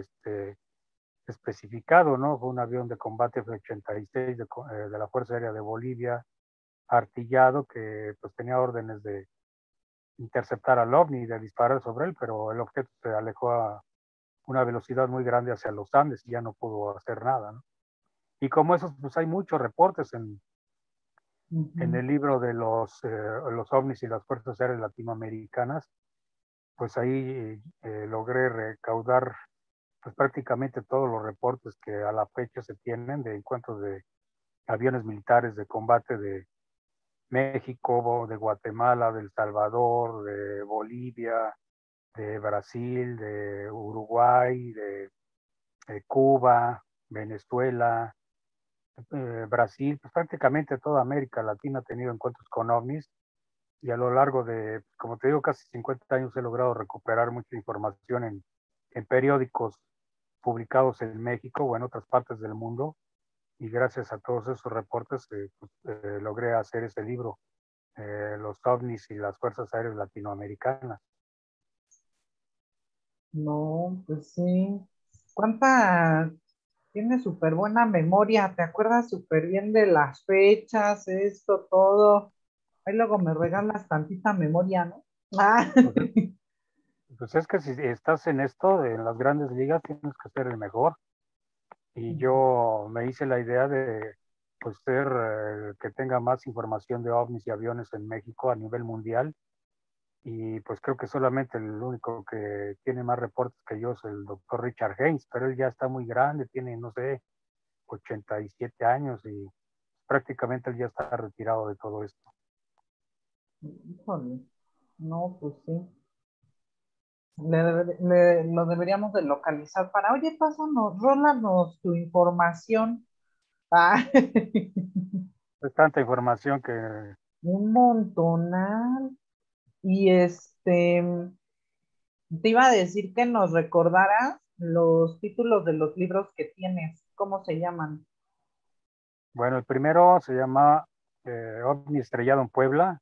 especificado, ¿no? Fue un avión de combate F-86 de la Fuerza Aérea de Bolivia, artillado, que pues tenía órdenes de interceptar al ovni y de disparar sobre él, pero el objeto se alejó a una velocidad muy grande hacia los Andes y ya no pudo hacer nada, ¿no? Y como esos, pues hay muchos reportes en Ujú. el libro de los ovnis y las fuerzas aéreas latinoamericanas. Pues ahí logré recaudar pues prácticamente todos los reportes que a la fecha se tienen de encuentros de aviones militares de combate de México, de Guatemala, de El Salvador, de Bolivia, de Brasil, de Uruguay, de Cuba, Venezuela, Brasil, pues prácticamente toda América Latina ha tenido encuentros con ovnis y a lo largo de, como te digo, casi 50 años he logrado recuperar mucha información en periódicos publicados en México o en otras partes del mundo y gracias a todos esos reportes logré hacer ese libro, Los ovnis y las fuerzas aéreas latinoamericanas. No, pues sí. ¿Cuánta? Tiene súper buena memoria, te acuerdas súper bien de las fechas, esto, todo. Ahí luego me regalas tantita memoria, ¿no? Ah, Pues, pues es que si estás en esto, en las grandes ligas, tienes que ser el mejor. Y yo me hice la idea de pues ser el que tenga más información de ovnis y aviones en México a nivel mundial. Y pues creo que solamente el único que tiene más reportes que yo es el doctor Richard Haynes, pero él ya está muy grande, tiene, no sé, 87 años y prácticamente él ya está retirado de todo esto. híjole, no, pues sí. Lo deberíamos de localizar para, oye, pásanos, rólanos tu información. Ah, Es tanta información que, un montonal. Y te iba a decir que nos recordaras los títulos de los libros que tienes, ¿cómo se llaman? bueno, el primero se llama OVNI Estrellado en Puebla.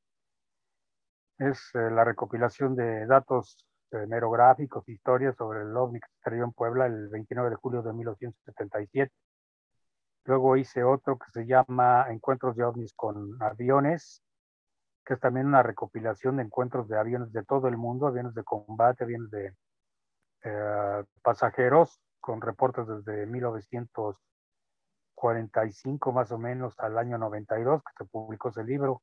Es la recopilación de datos aerográficos, historias sobre el OVNI que se estrelló en Puebla el 29 de julio de 1977. Luego hice otro que se llama Encuentros de OVNIs con aviones, que es también una recopilación de encuentros de aviones de todo el mundo, aviones de combate, aviones de pasajeros, con reportes desde 1945 más o menos al año 92, que se publicó ese libro.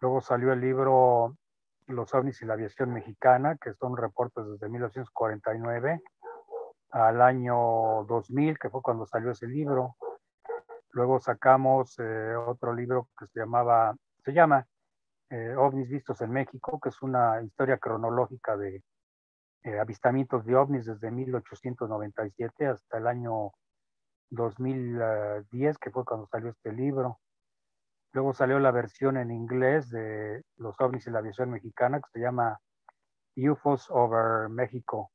Luego salió el libro Los ovnis y la aviación mexicana, que son reportes desde 1949 al año 2000, que fue cuando salió ese libro. Luego sacamos otro libro que se llama OVNIs vistos en México, que es una historia cronológica de avistamientos de ovnis desde 1897 hasta el año 2010, que fue cuando salió este libro. Luego salió la versión en inglés de Los ovnis y la aviación mexicana, que se llama UFOs over México,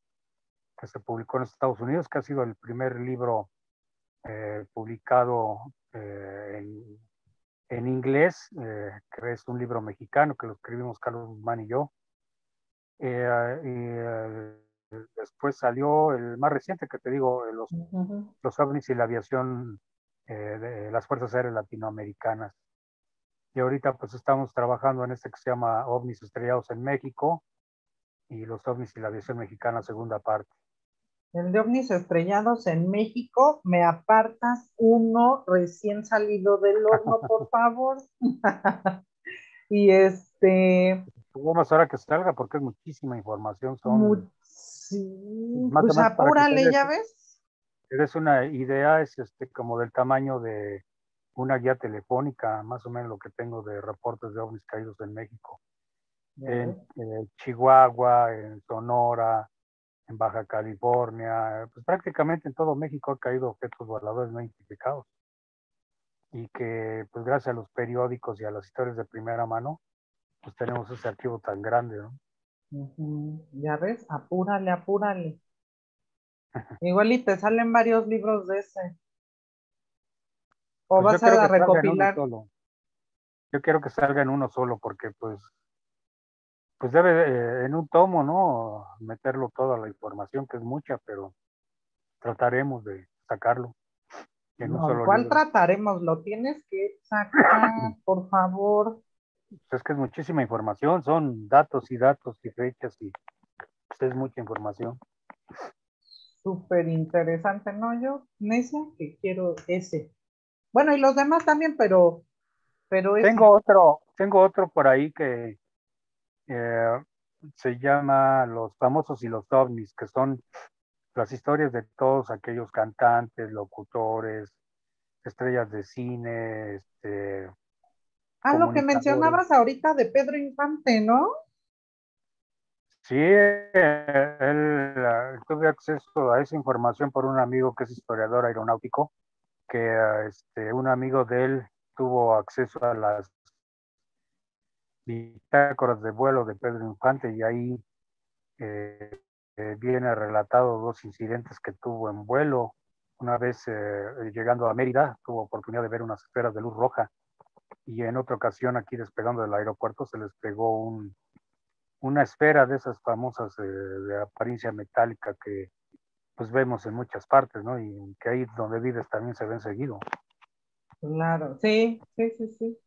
que se publicó en Estados Unidos, que ha sido el primer libro publicado en inglés, que es un libro mexicano que lo escribimos Carlos Guzmán y yo. Después salió el más reciente que te digo, Ujú. los ovnis y la aviación de las Fuerzas Aéreas Latinoamericanas. Y ahorita pues estamos trabajando en este que se llama OVNIs estrellados en México y los ovnis y la aviación mexicana segunda parte. El de ovnis estrellados en México, me apartas uno recién salido del horno, por favor. Y Vamos ahora que salga porque es muchísima información, son sí, más o pues menos para que apúrale, ya ves. te des una idea, es como del tamaño de una guía telefónica, más o menos lo que tengo de reportes de ovnis caídos en México, Ya en ves. Chihuahua, en Sonora, en Baja California, pues prácticamente en todo México ha caído objetos voladores no identificados y que pues gracias a los periódicos y a las historias de primera mano, pues tenemos ese archivo tan grande, ¿no? Ujú. Ya ves, apúrale, apúrale. Igual y te salen varios libros de ese. O Pues yo vas quiero a que salga en uno recopilar. solo, yo quiero que salga en uno solo porque pues debe en un tomo, ¿no? Meterlo toda la información, que es mucha, pero trataremos de sacarlo en un No, solo ¿cuál libro. trataremos? Lo tienes que sacar, por favor. Pues es que es muchísima información, son datos y fechas y pues es mucha información. Súper interesante, ¿no? Yo, necia, que quiero ese. Bueno, y los demás también, pero ese. Tengo otro por ahí que eh, se llama Los famosos y los ovnis, que son las historias de todos aquellos cantantes, locutores, estrellas de cine, Ah, lo que comunicadores. mencionabas ahorita de Pedro Infante, ¿no? Sí, tuve acceso a esa información por un amigo que es historiador aeronáutico, que un amigo de él tuvo acceso a las bitácoras de vuelo de Pedro Infante y ahí eh, viene relatado dos incidentes que tuvo en vuelo. Una vez llegando a Mérida, tuvo oportunidad de ver unas esferas de luz roja y en otra ocasión aquí despegando del aeropuerto se les pegó una esfera de esas famosas de apariencia metálica que pues vemos en muchas partes, ¿no? Y que ahí donde vives también se ven seguido. Claro, sí, sí, sí, sí.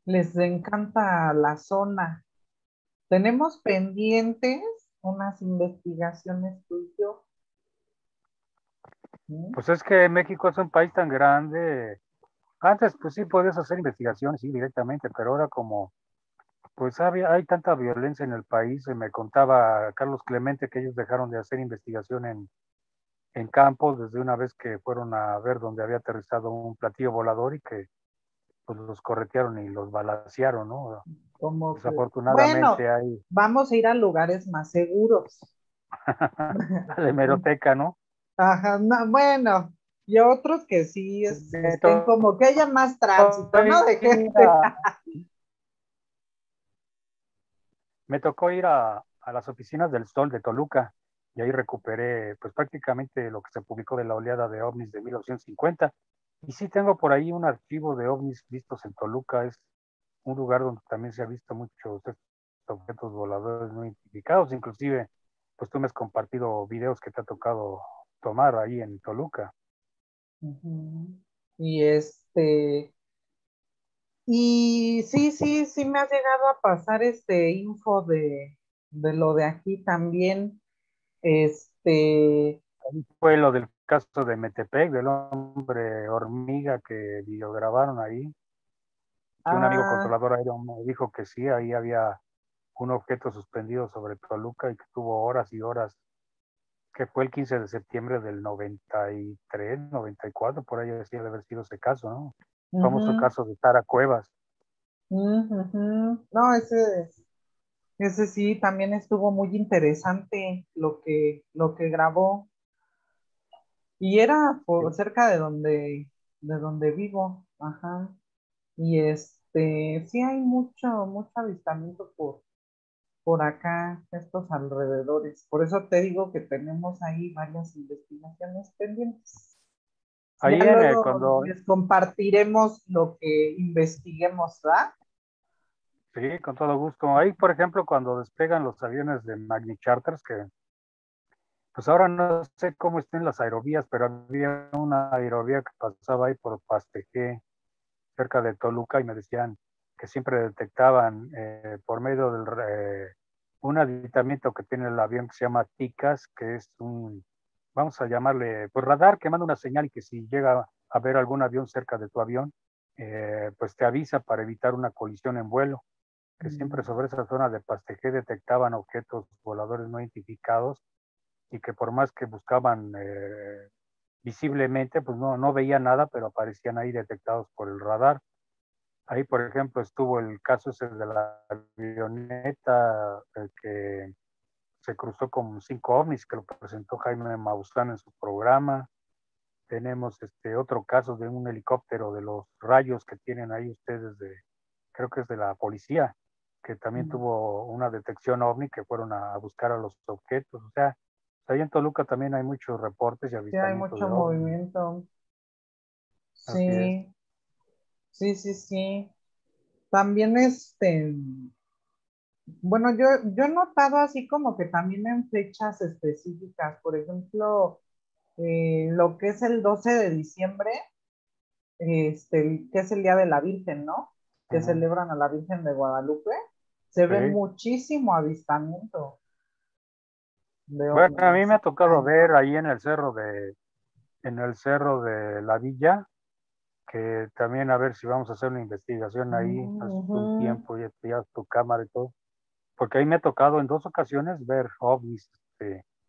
Les encanta la zona. Tenemos pendientes unas investigaciones tú y yo. ¿Sí? Pues es que México es un país tan grande. Antes, pues sí podías hacer investigaciones, sí, directamente, pero ahora como, pues hay tanta violencia en el país, me contaba Carlos Clemente que ellos dejaron de hacer investigación en campos desde una vez que fueron a ver donde había aterrizado un platillo volador y que pues los corretearon y los balacearon, ¿no? Como que, bueno, Desafortunadamente hay vamos a ir a lugares más seguros. la hemeroteca, ¿no? Ajá, no, bueno, y otros que sí Me estén como que haya más tocó tránsito, ¿no? De ir gente. a, me tocó ir a las oficinas del Sol de Toluca y ahí recuperé pues prácticamente lo que se publicó de la oleada de ovnis de 1950. Y sí tengo por ahí un archivo de ovnis vistos en Toluca, es un lugar donde también se ha visto muchos estos objetos voladores no identificados, inclusive pues tú me has compartido videos que te ha tocado tomar ahí en Toluca. Ujú. Y y sí, sí, sí me ha llegado a pasar info de lo de aquí también. Este, Ahí fue lo del caso de Metepec, del hombre hormiga que videograbaron ahí, que un amigo ah, controlador aéreo me dijo que sí, ahí había un objeto suspendido sobre Toluca y que tuvo horas y horas, que fue el 15 de septiembre del 93, 94, por ahí decía de haber sido ese caso, ¿no? El famoso ujú, caso de Tara Cuevas. ujú. No, ese sí, también estuvo muy interesante lo que grabó. Y era por cerca de donde vivo. Ajá. Y sí hay mucho avistamiento por acá, estos alrededores. Por eso te digo que tenemos ahí varias investigaciones pendientes. Ya Ahí luego les compartiremos lo que investiguemos, ¿verdad? sí, con todo gusto. Ahí, por ejemplo, cuando despegan los aviones de Magni Charters, que pues ahora no sé cómo estén las aerovías, pero había una aerovía que pasaba ahí por Pastejé, cerca de Toluca, y me decían que siempre detectaban por medio un aditamiento que tiene el avión que se llama TICAS, que es vamos a llamarle, pues radar, que manda una señal y que si llega a ver algún avión cerca de tu avión, pues te avisa para evitar una colisión en vuelo, que siempre Mm. sobre esa zona de Pastejé detectaban objetos voladores no identificados y que por más que buscaban visiblemente, pues no veían nada, pero aparecían ahí detectados por el radar. Ahí, por ejemplo, estuvo el caso ese de la avioneta que se cruzó con 5 ovnis, que lo presentó Jaime Maussan en su programa. Tenemos otro caso de un helicóptero de los rayos que tienen ahí ustedes creo que es de la policía, que también Mm. tuvo una detección ovni que fueron a buscar a los objetos. O sea, ahí en Toluca también hay muchos reportes y Sí, hay avistamientos mucho de ovni. movimiento. Así es. Sí, sí, sí, sí. También bueno, yo he notado así como que también en fechas específicas, por ejemplo, lo que es el 12 de diciembre, que es el Día de la Virgen, ¿no? Que Ujú. celebran a la Virgen de Guadalupe, se ve Sí. muchísimo avistamiento de Bueno, a mí me ovnis. ha tocado ver ahí en el cerro de la Villa, que también a ver si vamos a hacer una investigación ahí hace un Ujú. tiempo, ya tu cámara y todo, porque ahí me ha tocado en 2 ocasiones ver ovnis.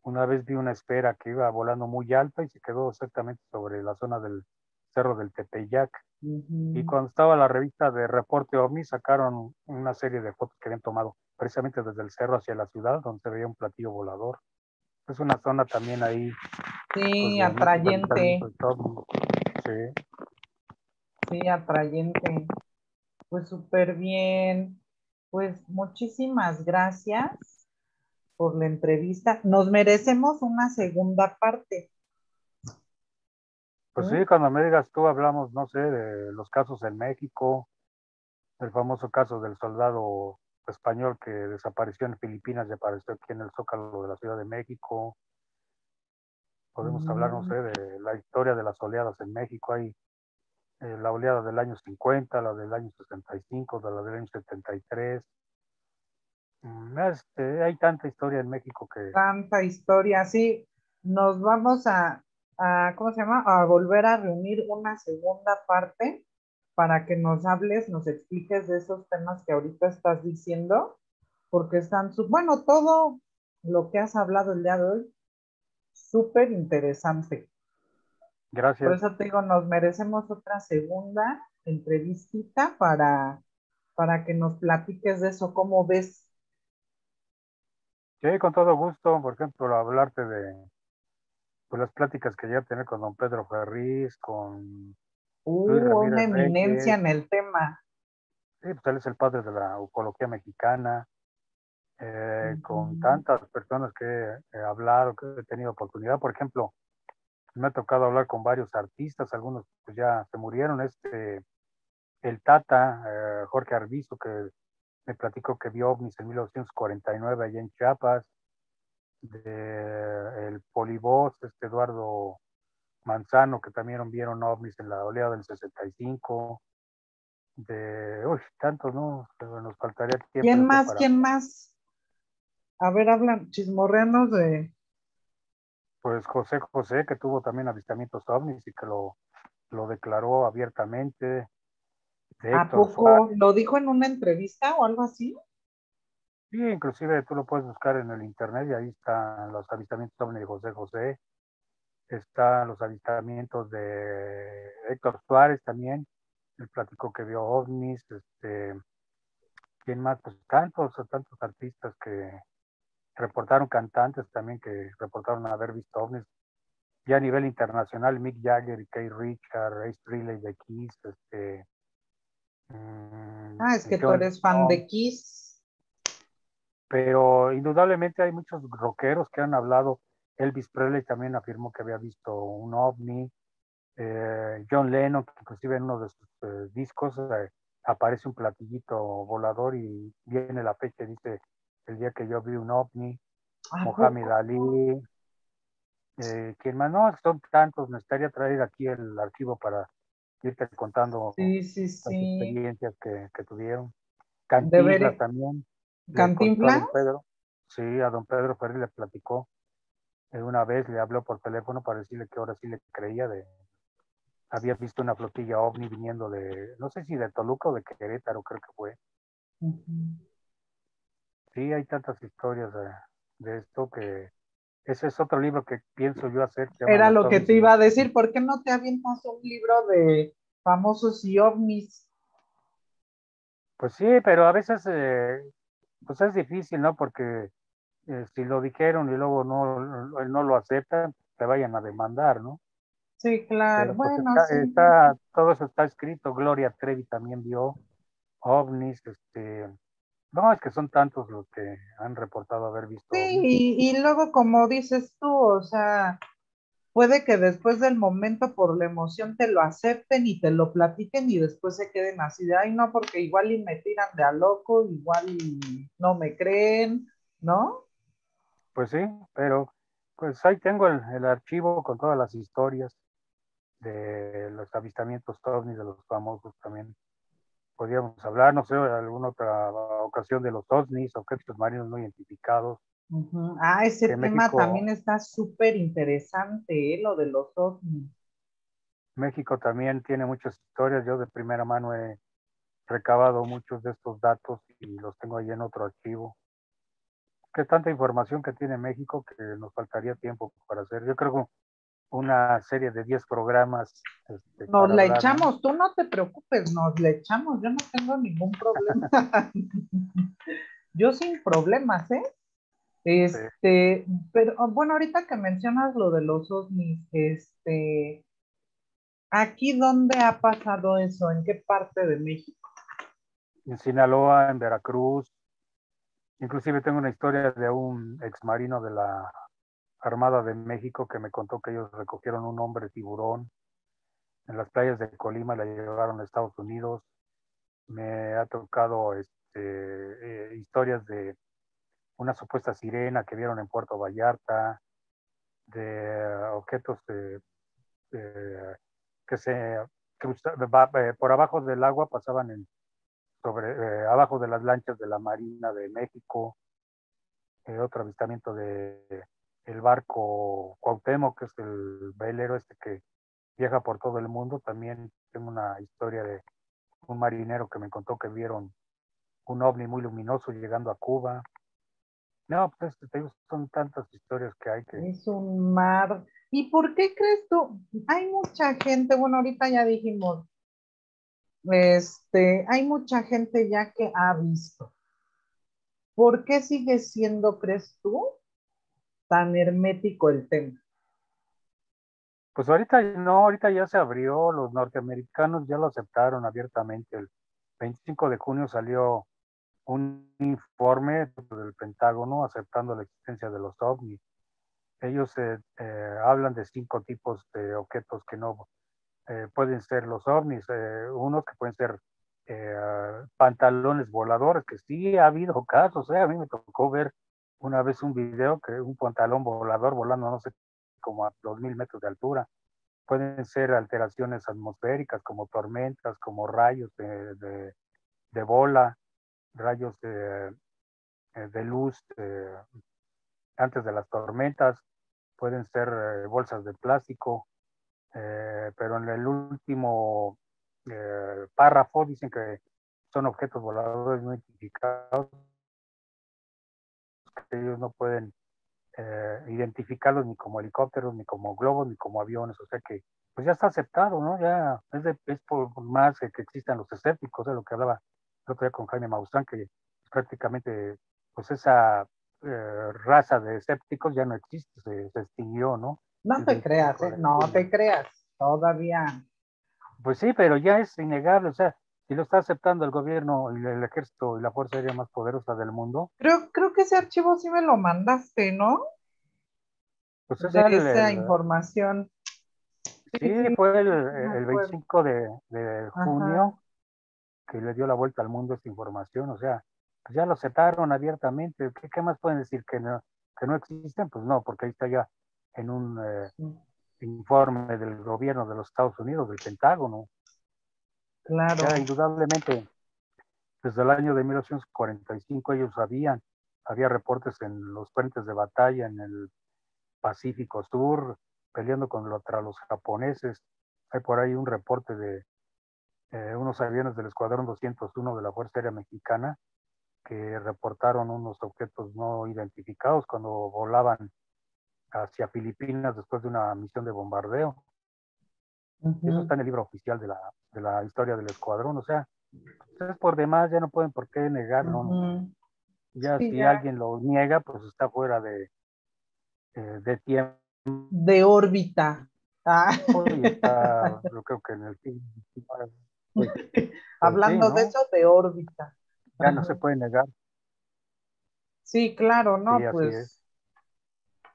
Una vez vi una esfera que iba volando muy alta y se quedó exactamente sobre la zona del cerro del Tepeyac. Y Ujú. cuando estaba la revista de Reporte OVNI, sacaron una serie de fotos que habían tomado precisamente desde el cerro hacia la ciudad, donde se veía un platillo volador. Es una zona también ahí, pues Sí, de muchos atrayente, avistamientos de ovnis. Sí. sí, atrayente. Pues súper bien. Pues muchísimas gracias por la entrevista. Nos merecemos una segunda parte. Pues sí, ¿Sí? cuando me digas tú, hablamos, no sé, de los casos en México, el famoso caso del soldado español que desapareció en Filipinas y apareció aquí en el Zócalo de la Ciudad de México. Podemos hablar, no Mm, sé, de la historia de las oleadas en México. Hay la oleada del año 50, la del año 65, la del año 73. Hay tanta historia en México que, tanta historia. Sí, nos vamos ¿cómo se llama? A volver a reunir una segunda parte para que nos hables, nos expliques de esos temas que ahorita estás diciendo, porque bueno, todo lo que has hablado el día de hoy, súper interesante. Por gracias. eso te digo, nos merecemos otra segunda entrevistita para que nos platiques de eso, cómo ves. Sí, con todo gusto, por ejemplo, hablarte de pues, las pláticas que llegué a tener con don Pedro Ferriz, con Luis Una Ramírez eminencia Reyes. en el tema. Sí, pues él es el padre de la ufología mexicana. Con Ujú. tantas personas que he hablado, que he tenido oportunidad. Por ejemplo, me ha tocado hablar con varios artistas, algunos pues ya se murieron. El Tata, Jorge Arbizu, que me platicó que vio ovnis en 1949 allá en Chiapas. El Polibos, Eduardo Manzano, que también vieron ovnis en la oleada del 65. Uy, tantos, ¿no? Pero nos faltaría tiempo, ¿Quién yo creo, más? para, ¿Quién más? A ver, hablan, chismorreanos de... pues, José José, que tuvo también avistamientos ovnis y que lo declaró abiertamente. De ¿A Héctor poco Suárez. lo dijo en una entrevista o algo así? Sí, inclusive tú lo puedes buscar en el internet y ahí están los avistamientos ovni de José José. Están los avistamientos de Héctor Suárez también. Él platicó que vio ovnis. ¿Quién más? Pues tantos artistas que reportaron, cantantes también que reportaron haber visto ovnis. Ya a nivel internacional, Mick Jagger y Keith Richards, Ace Frehley de Kiss, Ah, es que tú John eres fan Lennon. de Kiss. Pero indudablemente hay muchos rockeros que han hablado. Elvis Presley también afirmó que había visto un ovni. John Lennon, que inclusive en uno de sus discos aparece un platillito volador y viene la fecha y dice el día que yo vi un ovni. ¿A Mohamed poco? Ali. ¿Quién más? No, son tantos. Necesitaría traer aquí el archivo para irte contando Sí, sí, las sí. experiencias que tuvieron. Deberé. Cantinflas también le contó a don ¿Cantinflas? Pedro. Sí, a don Pedro Ferri le platicó. Una vez le habló por teléfono para decirle que ahora sí le creía había visto una flotilla ovni viniendo no sé si de Toluca o de Querétaro, creo que fue. Ujú. Sí, hay tantas historias de esto que ese es otro libro que pienso yo hacer, se llama Era Los lo que ovnis te y iba los... a decir. ¿Por qué no te avientas un libro de famosos y ovnis? Pues sí, pero a veces pues es difícil, ¿no? Porque si lo dijeron y luego no lo aceptan, te vayan a demandar, ¿no? Sí, claro. Pero pues Bueno, sí. todo eso está escrito. Gloria Trevi también vio ovnis. No, es que son tantos los que han reportado haber visto Sí, ovnis. y luego como dices tú, o sea, puede que después del momento por la emoción te lo acepten y te lo platiquen y después se queden así de, ay, no, porque igual y me tiran de a loco, igual y no me creen, ¿no? Pues sí, pero pues ahí tengo el archivo con todas las historias de los avistamientos ovnis de los famosos también. Podríamos hablar, no sé, alguna otra ocasión de los ovnis, objetos marinos no identificados, Ujú. Ah, ese que tema también México, está súper interesante, ¿eh? Lo de los ovnis. México también tiene muchas historias. Yo de primera mano he recabado muchos de estos datos y los tengo ahí en otro archivo. Que tanta información que tiene México que nos faltaría tiempo para hacer. Yo creo que una serie de 10 programas. Nos para la hablar, ¿no? echamos, tú no te preocupes, nos la echamos, yo no tengo ningún problema. Yo sin problemas, ¿eh? Sí. Pero bueno, ahorita que mencionas lo de los ovnis, ¿aquí dónde ha pasado eso? ¿En qué parte de México? En Sinaloa, en Veracruz. Inclusive tengo una historia de un exmarino de la Armada de México que me contó que ellos recogieron un hombre tiburón en las playas de Colima, la llevaron a Estados Unidos. Me ha tocado historias de una supuesta sirena que vieron en Puerto Vallarta, de objetos que se por abajo del agua pasaban abajo de las lanchas de la Marina de México. Otro avistamiento de el barco Cuauhtémoc, que es el velero que viaja por todo el mundo. También tengo una historia de un marinero que me contó que vieron un ovni muy luminoso llegando a Cuba. No, pues te digo, son tantas historias que hay que... Es un mar. ¿Y por qué crees tú? Hay mucha gente, bueno, ahorita ya dijimos, hay mucha gente ya que ha visto. ¿Por qué sigue siendo, crees tú, tan hermético el tema? Pues ahorita no, ahorita ya se abrió, los norteamericanos ya lo aceptaron abiertamente. El 25 de junio salió un informe del Pentágono aceptando la existencia de los ovnis. Ellos hablan de 5 tipos de objetos que no pueden ser los ovnis. Unos que pueden ser pantalones voladores, que sí ha habido casos. A mí me tocó ver una vez un video que un pantalón volador volando, no sé, como a 2000 metros de altura. Pueden ser alteraciones atmosféricas como tormentas, como rayos de bola, rayos de luz antes de las tormentas. Pueden ser bolsas de plástico, pero en el último párrafo dicen que son objetos voladores no identificados, que ellos no pueden identificarlos ni como helicópteros, ni como globos, ni como aviones. O sea que pues ya está aceptado, ¿no? Ya es por más que existan los escépticos, de lo que hablaba el otro día con Jaime Maussan, que prácticamente pues esa raza de escépticos ya no existe, se extinguió, ¿no? No El te creas, 25 ¿eh? de No te junio. creas. Todavía. Pues sí, pero ya es innegable, o sea, si lo está aceptando el gobierno, el ejército y la fuerza aérea más poderosa del mundo, Creo que ese archivo sí me lo mandaste, ¿no? pues es De esa información. Sí, sí, sí, fue sí me el acuerdo. 25 de Ajá. junio que le dio la vuelta al mundo esta información. O sea, pues ya lo aceptaron abiertamente. ¿Qué más pueden decir? Que no existen? Pues no, porque ahí está ya en un Sí, informe del gobierno de los Estados Unidos, del Pentágono. O sea, claro. indudablemente, desde el año de 1945 ellos había reportes en los frentes de batalla en el Pacífico Sur, peleando contra los japoneses. Hay por ahí un reporte de unos aviones del Escuadrón 201 de la Fuerza Aérea Mexicana que reportaron unos objetos no identificados cuando volaban hacia Filipinas después de una misión de bombardeo. Y eso Ujú, está en el libro oficial de la historia del escuadrón. O sea, ustedes por demás ya no pueden por qué negarlo. ujú. Ya Sí, si ya. alguien lo niega, pues está fuera de tiempo De órbita. Ah. y está, yo creo que en el fin, pues, pues sí, Hablando de ¿no? eso, de órbita. Ya no se Ajá. puede negar. Sí, claro, Sí, no, así es. pues,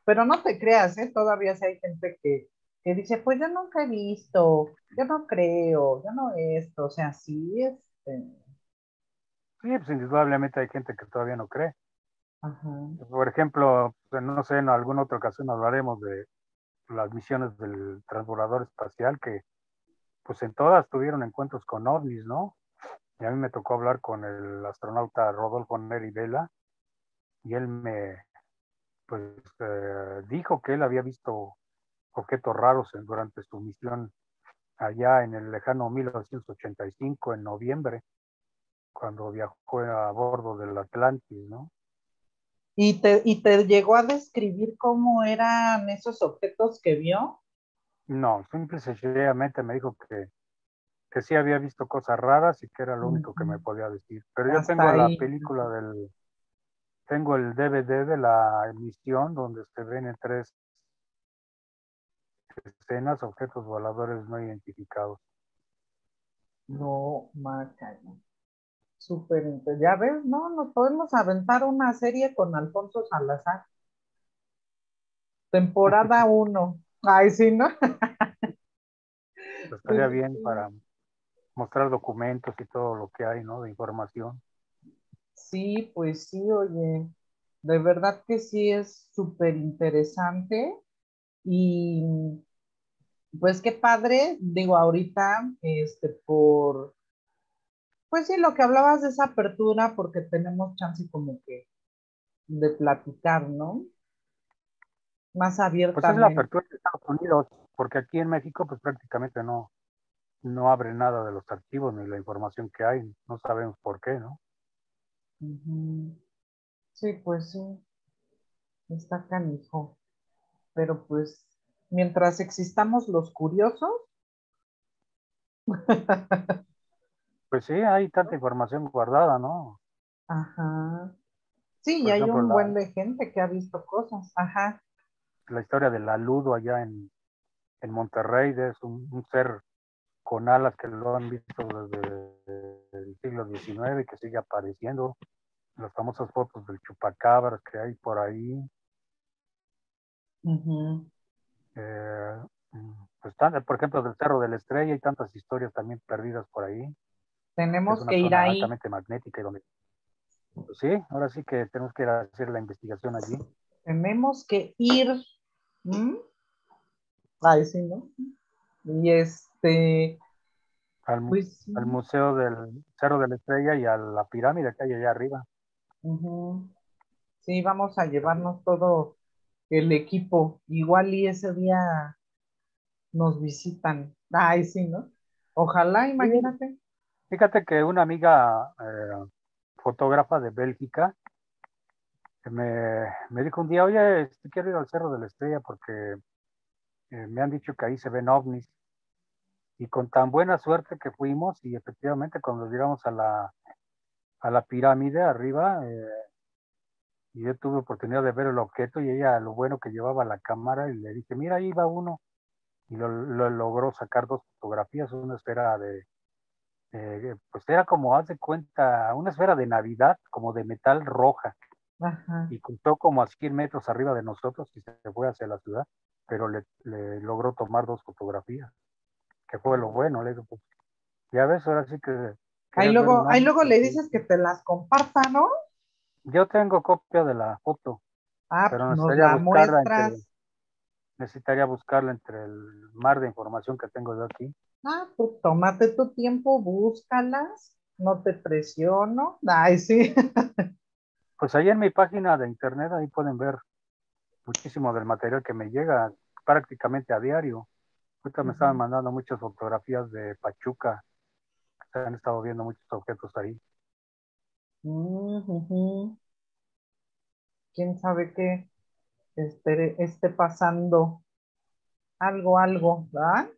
pero no te creas, ¿eh? Todavía sí hay gente que dice, pues yo nunca he visto, yo no creo, yo no esto, o sea, sí, Sí, pues indudablemente hay gente que todavía no cree. ajá. Por ejemplo, pues, no sé, en alguna otra ocasión hablaremos de las misiones del transbordador espacial que pues en todas tuvieron encuentros con ovnis, ¿no? Y a mí me tocó hablar con el astronauta Rodolfo Neri Vela y él pues, dijo que él había visto objetos raros durante su misión allá en el lejano 1985, en noviembre, cuando viajó a bordo del Atlantis, ¿no? Y te llegó a describir cómo eran esos objetos que vio? No, simple y sencillamente me dijo que sí había visto cosas raras y que era lo único que me Ujú. podía decir. Pero yo Hasta tengo la ahí. película tengo el DVD de la emisión donde se ven en 3 escenas objetos voladores no identificados. No, Macayo. Súper ya ves, ¿no? Nos podemos aventar una serie con Alfonso Salazar. Temporada uno. Ay, sí, ¿no? Estaría Sí, bien sí. para mostrar documentos y todo lo que hay, ¿no? De información. Sí, pues sí, oye. De verdad que sí es súper interesante. Y pues qué padre, digo, ahorita, pues sí, lo que hablabas de esa apertura, porque tenemos chance como que de platicar, ¿no? Más Pues es la abiertamente. apertura de Estados Unidos, porque aquí en México pues prácticamente no abre nada de los archivos ni la información que hay, no sabemos por qué, ¿no? Ujú. Sí, pues sí, está canijo. Pero pues, mientras existamos los curiosos, Pues sí, hay tanta información guardada, ¿no? ajá. Sí, y Por hay ejemplo, un buen de gente que ha visto cosas. Ajá. la historia del aludo allá en Monterrey, es un ser con alas que lo han visto desde el siglo XIX y que sigue apareciendo. Las famosas fotos del chupacabras que hay por ahí. Ujú. Eh, pues por ejemplo, del Cerro de la Estrella hay tantas historias también perdidas por ahí, que es Tenemos una que ir zona ahí. altamente magnética y donde, pues sí, ahora sí que tenemos que ir a hacer la investigación allí, Tenemos que ir. ¿Mm? Ay, sí, ¿no? Y al, pues al sí. Museo del Cerro de la Estrella y a la pirámide que hay allá arriba. Ujú. Sí, vamos a llevarnos todo el equipo. Igual y ese día nos visitan. Ay, sí, ¿no? Ojalá, Sí, imagínate. fíjate que una amiga fotógrafa de Bélgica me dijo un día, oye, quiero ir al Cerro de la Estrella porque me han dicho que ahí se ven ovnis. Y con tan buena suerte que fuimos, y efectivamente cuando llegamos a la pirámide arriba, y yo tuve oportunidad de ver el objeto y ella lo bueno que llevaba la cámara y le dije, mira, ahí va uno. Y lo logró sacar 2 fotografías, una esfera pues era como, haz de cuenta, una esfera de Navidad, como de metal roja, Ajá. y contó como a 100 metros arriba de nosotros y se fue hacia la ciudad, pero le logró tomar 2 fotografías, que fue lo bueno, le digo, pues, ya ves, ahora sí que querías ver un Ahí ovni, luego pues le sí. dices que te las comparta, ¿no? Yo tengo copia de la foto, Ah, pues pero nos la muestras. necesitaría buscarla entre el mar de información que tengo yo aquí. Ah, pues tómate tu tiempo, búscalas. No te presiono. Ay, sí. Pues ahí en mi página de internet, ahí pueden ver muchísimo del material que me llega prácticamente a diario. Ahorita me estaban Ujú. mandando muchas fotografías de Pachuca, se han estado viendo muchos objetos ahí. Ujú. ¿Quién sabe qué esté pasando? Algo, ¿verdad?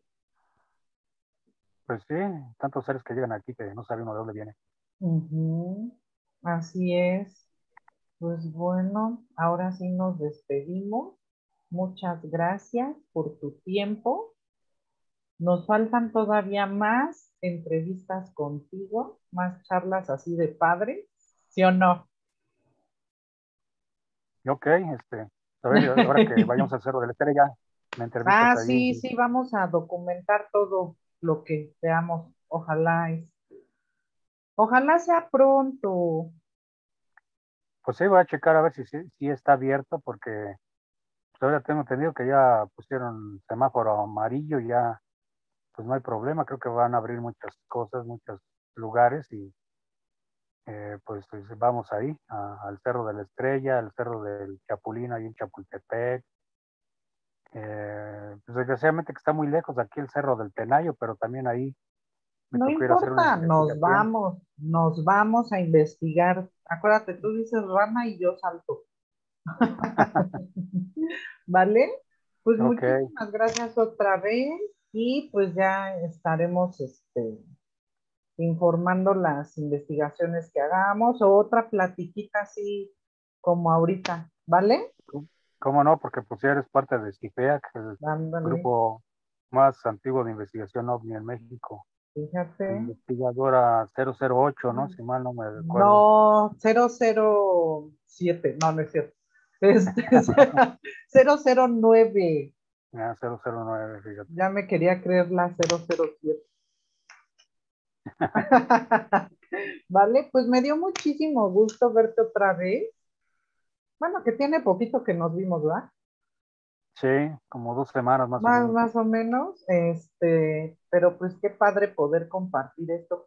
Pues sí, tantos seres que llegan aquí que no sabe uno de dónde viene. Ujú. Así es. Pues bueno, ahora sí nos despedimos. Muchas gracias por tu tiempo. Nos faltan todavía más entrevistas contigo, más charlas así de padre, ¿sí o no? Y ok, a ver, ahora que vayamos al Cerro de la Estrella, me entrevistas Ah, allí. sí, sí, vamos a documentar todo lo que veamos. Ojalá sea pronto. Pues sí, voy a checar a ver si está abierto, porque todavía tengo entendido que ya pusieron semáforo amarillo, ya pues no hay problema, creo que van a abrir muchas cosas, muchos lugares y pues vamos ahí, al Cerro de la Estrella, al Cerro del Chapulín, ahí en Chapultepec. Pues desgraciadamente que está muy lejos de aquí el Cerro del Tenayo, pero también ahí me No tocó ir a hacer una importa, investigación. nos vamos a investigar. Acuérdate, tú dices rana y yo salto. ¿Vale? Pues Ok, muchísimas gracias otra vez y pues ya estaremos informando las investigaciones que hagamos o otra platiquita así como ahorita, ¿vale? ¿cómo no? Porque pues ya eres parte de CIFEA, que es el Ándale, grupo más antiguo de investigación OVNI en México. Tu fíjate. investigadora 008, ¿no? Si mal no me recuerdo. No, 007, no, no es cierto. Este, 009. Ah, 009, fíjate. Ya me quería creer la 007. Vale, pues me dio muchísimo gusto verte otra vez. Bueno, que tiene poquito que nos vimos, ¿verdad? Sí, como 2 semanas más o Más, menos. más o menos, pero pues qué padre poder compartir esto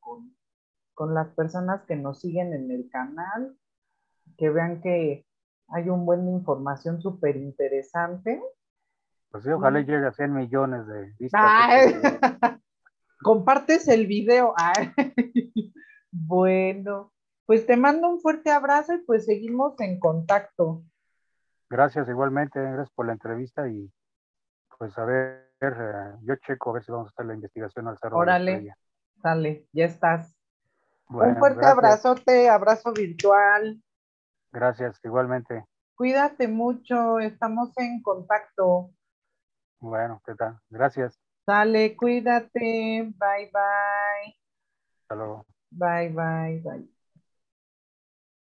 con las personas que nos siguen en el canal, que vean que hay un buen de información súper interesante. Pues sí, ojalá llegue a 100 millones de vistas este Ay, video. compartes el video. Ay. Bueno, pues te mando un fuerte abrazo y pues seguimos en contacto. Gracias igualmente, gracias por la entrevista y pues a ver, yo checo a ver si vamos a hacer la investigación al Cerro de la Órale, Estrella. sale, ya estás. Un Bueno, fuerte gracias, abrazote, abrazo virtual. gracias igualmente. Cuídate mucho, estamos en contacto. Bueno, ¿qué tal? Gracias, Sale, cuídate. Bye, bye. hasta luego. Bye, bye, bye.